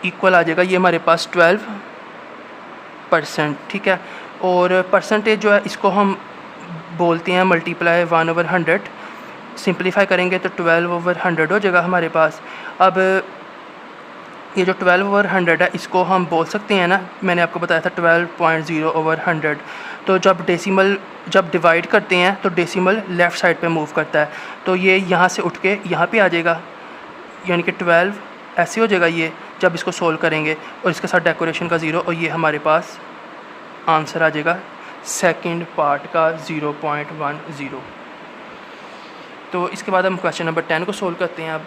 इक्वल आ जाएगा, ये हमारे पास 12%। ठीक है, और परसेंटेज जो है इसको हम बोलते हैं मल्टीप्लाई 1/100, सिंपलीफाई करेंगे तो 12/100 हो जाएगा हमारे पास। अब ये जो 12/100 है, इसको हम बोल सकते हैं ना, मैंने आपको बताया था 12.0/100। तो जब डिवाइड करते हैं तो डेसिमल लेफ़्ट साइड पे मूव करता है, तो ये यहाँ से उठ के यहाँ पे आ जाएगा, यानी कि 12 ऐसे हो जाएगा ये जब इसको सोल्व करेंगे, और इसके साथ डेकोरेशन का 0, और ये हमारे पास आंसर आ जाएगा सेकंड पार्ट का 0.10। तो इसके बाद हम क्वेश्चन नंबर 10 को सोल्व करते हैं। अब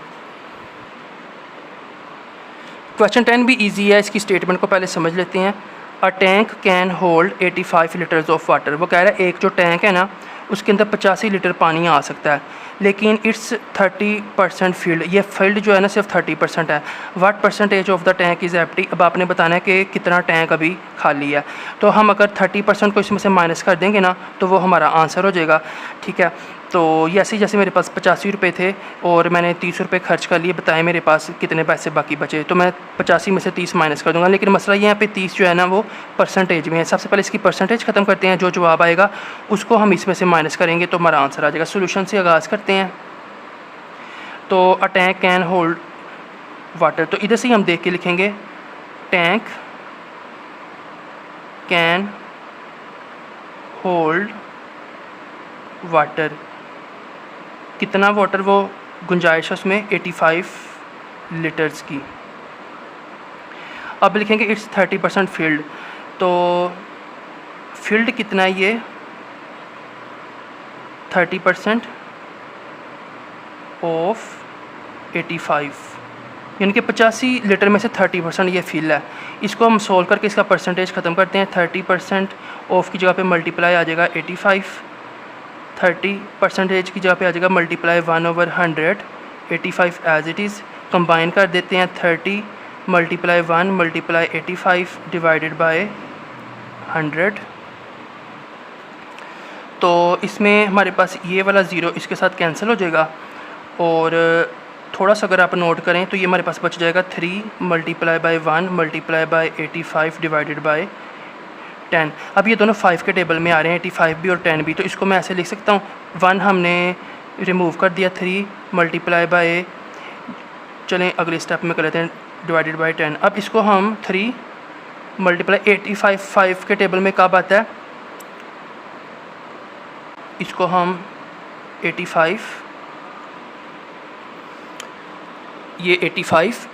क्वेश्चन 10 भी इजी है, इसकी स्टेटमेंट को पहले समझ लेते हैं। A tank can hold 85 litres of water. वो कह रहा है एक जो टैंक है ना, उसके अंदर 85 लीटर पानी आ सकता है, लेकिन इट्स 30% फील्ड, ये फील्ड जो है ना सिर्फ 30% है। What percentage of the tank is empty. अब आपने बताना है कि कितना टैंक अभी खाली है, तो हम अगर 30% को इसमें से माइनस कर देंगे ना, तो वो हमारा आंसर हो जाएगा। ठीक है, तो जैसे मेरे पास 85 रुपये थे और मैंने 30 रुपये खर्च कर लिए, बताएं मेरे पास कितने पैसे बाकी बचे, तो मैं 85 में से 30 माइनस कर दूंगा। लेकिन मसला ये यहाँ पे 30 जो है ना वो परसेंटेज में है। सबसे पहले इसकी परसेंटेज ख़त्म करते हैं, जो जवाब आएगा उसको हम इसमें से माइनस करेंगे तो हमारा आंसर आ जाएगा। सोल्यूशन से आगाज़ करते हैं। तो a tank can hold water, तो इधर से ही हम देख के लिखेंगे टैंक कैन होल्ड वाटर। कितना वाटर, वो गुंजाइश है उसमें 85 लीटर्स की। अब लिखेंगे इट्स 30% फील्ड, तो फील्ड कितना है, ये 30% ऑफ 85, यानी कि 85 लीटर में से 30% ये फील्ड है। इसको हम सोल्व करके इसका परसेंटेज ख़त्म करते हैं। 30% ऑफ की जगह पे मल्टीप्लाई आ जाएगा 85, 30% की जगह पे आ जाएगा multiply 1/100, 85 as it is. Combine कर देते हैं 30 × 1 × 85 डिवाइडेड बाय 100। तो इसमें हमारे पास ये वाला 0 इसके साथ कैंसिल हो जाएगा, और थोड़ा सा अगर आप नोट करें तो ये हमारे पास बच जाएगा 3 × 1 × 85 डिवाइडेड बाय 10। अब ये दोनों 5 के टेबल में आ रहे हैं, 85 भी और 10 भी, तो इसको मैं ऐसे लिख सकता हूँ। 1 हमने रिमूव कर दिया, 3 × चलें अगले स्टेप में कर लेते हैं डिवाइडेड बाई 10। अब इसको हम 3 मल्टीप्लाई 85 के टेबल में कब आता है, इसको हम 85, ये 85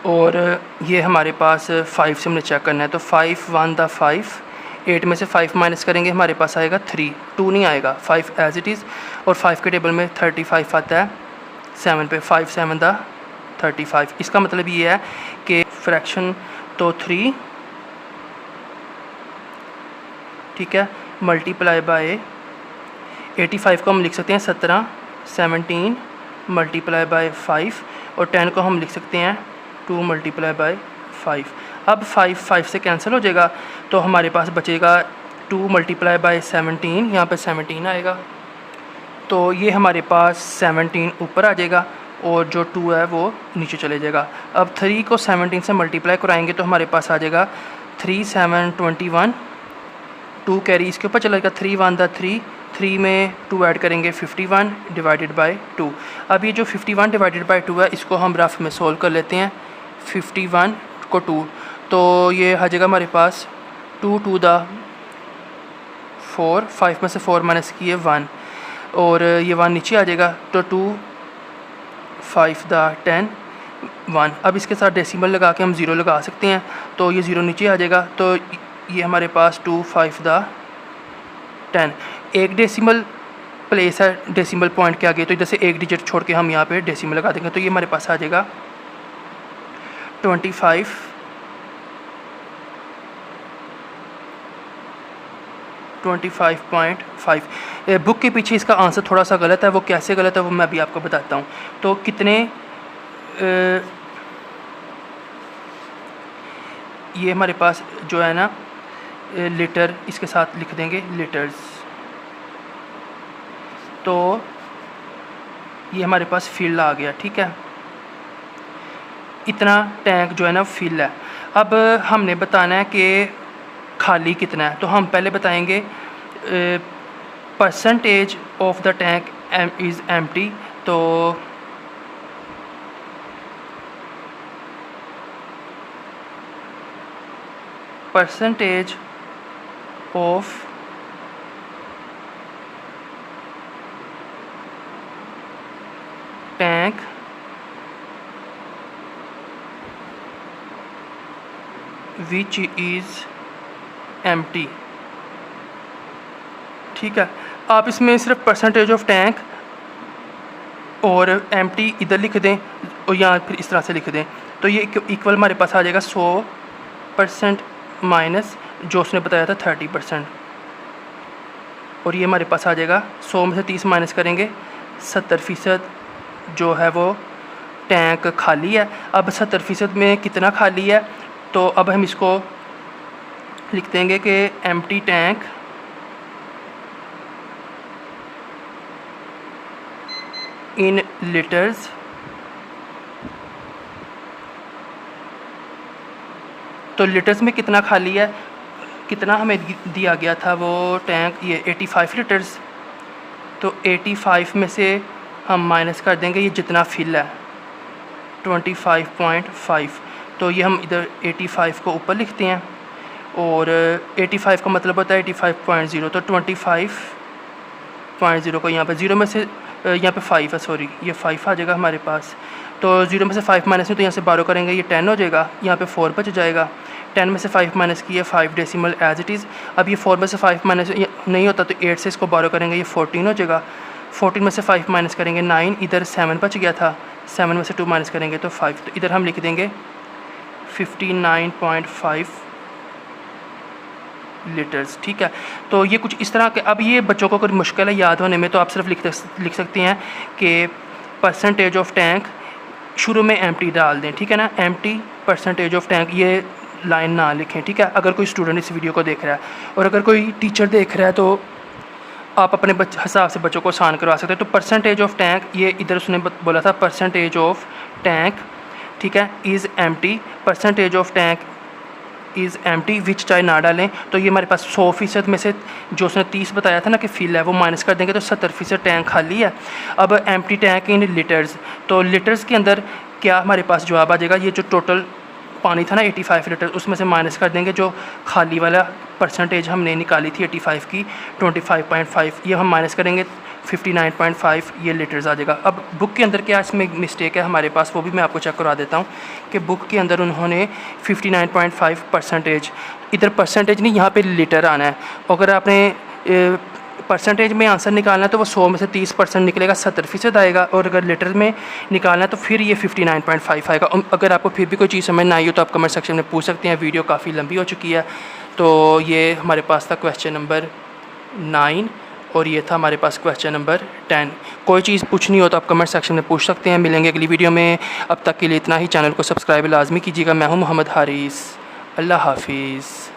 और ये हमारे पास 5 से हमने चेक करना है। तो 5 1 द 5, 8 में से 5 माइनस करेंगे हमारे पास आएगा 3, 2 नहीं आएगा, 5 एज इट इज़। और 5 के टेबल में 35 आता है 7 पे, 5 7 द 35। इसका मतलब ये है कि फ्रैक्शन तो 3, ठीक है, मल्टीप्लाई बाय 85 को हम लिख सकते हैं 17, 17 मल्टीप्लाई बाय 5 और 10 को हम लिख सकते हैं 2 मल्टीप्लाई बाय 5। अब 5 से कैंसिल हो जाएगा तो हमारे पास बचेगा 2 मल्टीप्लाई बाय 17, यहाँ पे 17 आएगा। तो ये हमारे पास 17 ऊपर आ जाएगा और जो 2 है वो नीचे चले जाएगा। अब 3 को 17 से मल्टीप्लाई कराएंगे तो हमारे पास आ जाएगा 3 7 21, 2 कैरी इसके ऊपर चलेगा, 3 1 द 3, 3 में 2 ऐड करेंगे 51 डिवाइडेड बाय 2। अब ये जो 51 डिवाइडेड बाय 2 है इसको हम रफ में सोल्व कर लेते हैं। 51 को 2, तो ये आ जाएगा हमारे पास 2 2 द 4, 5 में से 4 माइनस किए 1 और ये 1 नीचे आ जाएगा। तो 2 5 द 10 1। अब इसके साथ डेसिमल लगा के हम 0 लगा सकते हैं, तो ये 0 नीचे आ जाएगा। तो ये हमारे पास 2 5 द 10, एक डेसिमल प्लेस है डेसिमल पॉइंट के आगे, तो इधर से एक डिजिट छोड़ के हम यहाँ पे डेसिमल लगा देंगे। तो ये हमारे पास आ जाएगा 25 25.5। बुक के पीछे इसका आंसर थोड़ा सा गलत है, वो कैसे गलत है वो मैं अभी आपको बताता हूँ। तो कितने ये हमारे पास जो है ना लीटर, इसके साथ लिख देंगे लीटर्स। तो ये हमारे पास फिल आ गया, ठीक है, इतना टैंक जो है ना फिल है। अब हमने बताना है कि खाली कितना है, तो हम पहले बताएंगे percentage of the tank is empty. तो percentage of tank which is empty, ठीक है। आप इसमें सिर्फ परसेंटेज ऑफ टैंक और एम्प्टी इधर लिख दें और यहाँ फिर इस तरह से लिख दें, तो ये इक्वल हमारे पास आ जाएगा 100% माइनस जो उसने बताया था 30%, और ये हमारे पास आ जाएगा 100 में से 30 माइनस करेंगे 70% जो है वो टैंक खाली है। अब 70% में कितना खाली है, तो अब हम इसको लिख देंगे कि एम्प्टी टैंक इन लीटर्स, तो लीटर्स में कितना खाली है, कितना हमें दिया गया था वो टैंक, ये 85 लीटर्स। तो 85 में से हम माइनस कर देंगे ये जितना फिल है 25.5, तो ये हम इधर 85 को ऊपर लिखते हैं और 85 का मतलब होता है 85.0, तो 25.0 को यहाँ पे 0 में से यहाँ पे 5 है, सॉरी ये 5 आ जाएगा हमारे पास। तो 0 में से 5 माइनस में तो यहाँ से 12 करेंगे ये 10 हो जाएगा, यहाँ पे 4 बच जाएगा। 10 में से 5 माइनस किए 5 डेसिमल एज इट इज़। अब ये 4 में से 5 माइनस नहीं होता तो 8 से इसको 12 करेंगे ये 14 हो जाएगा। 14 में से 5 माइनस करेंगे 9, इधर 7 बच गया था, 7 में से 2 माइनस करेंगे तो 5, तो इधर हम लिख देंगे 59.5 लीटर्स, ठीक है। तो ये कुछ इस तरह के, अब ये बच्चों को अगर मुश्किल है याद होने में तो आप सिर्फ लिख सकते हैं कि परसेंटेज ऑफ टैंक शुरू में एम्प्टी डाल दें, ठीक है ना, एम्प्टी परसेंटेज ऑफ टैंक, ये लाइन ना लिखें, ठीक है, अगर कोई स्टूडेंट इस वीडियो को देख रहा है। और अगर कोई टीचर देख रहा है तो आप अपने हिसाब से बच्चों को आसान करवा सकते हैं। तो परसेंटेज ऑफ टैंक, ये इधर उसने बोला था परसेंटेज ऑफ टैंक, ठीक है, is empty, percentage of tank is empty which चाहे ना डालें। तो ये हमारे पास 100% में से जो उसने 30 बताया था ना कि फिल है वो माइनस कर देंगे तो 70% टैंक खाली है। अब एम्प्टी टैंक इन लीटर्स, तो लीटर्स के अंदर क्या हमारे पास जवाब आ जाएगा, ये जो टोटल पानी था ना 85 लीटर, उसमें से माइनस कर देंगे जो खाली वाला परसेंटेज हमने निकाली थी 85 की 25.5, ये हम माइनस करेंगे 59.5, ये लीटर्स आ जाएगा। अब बुक के अंदर क्या इसमें मिस्टेक है हमारे पास, वो भी मैं आपको चेक करवा देता हूँ कि बुक के अंदर उन्होंने 59.5 परसेंटेज, इधर परसेंटेज नहीं, यहाँ पे लीटर आना है। अगर आपने परसेंटेज में आंसर निकालना है तो वो 100 में से 30% निकलेगा, 70% आएगा। और अगर लीटर में निकालना है तो फिर ये 59.5 आएगा। अगर आपको फिर भी कोई चीज़ समझ ना आई हो तो आप कमेंट सेक्शन में पूछ सकते हैं। वीडियो काफ़ी लंबी हो चुकी है। तो ये हमारे पास था क्वेश्चन नंबर 9 और ये था हमारे पास क्वेश्चन नंबर 10। कोई चीज़ पूछनी हो तो आप कमेंट सेक्शन में पूछ सकते हैं। मिलेंगे अगली वीडियो में, अब तक के लिए इतना ही। चैनल को सब्सक्राइब लाजमी कीजिएगा। मैं हूँ मोहम्मद हारिस। अल्लाह हाफिज़।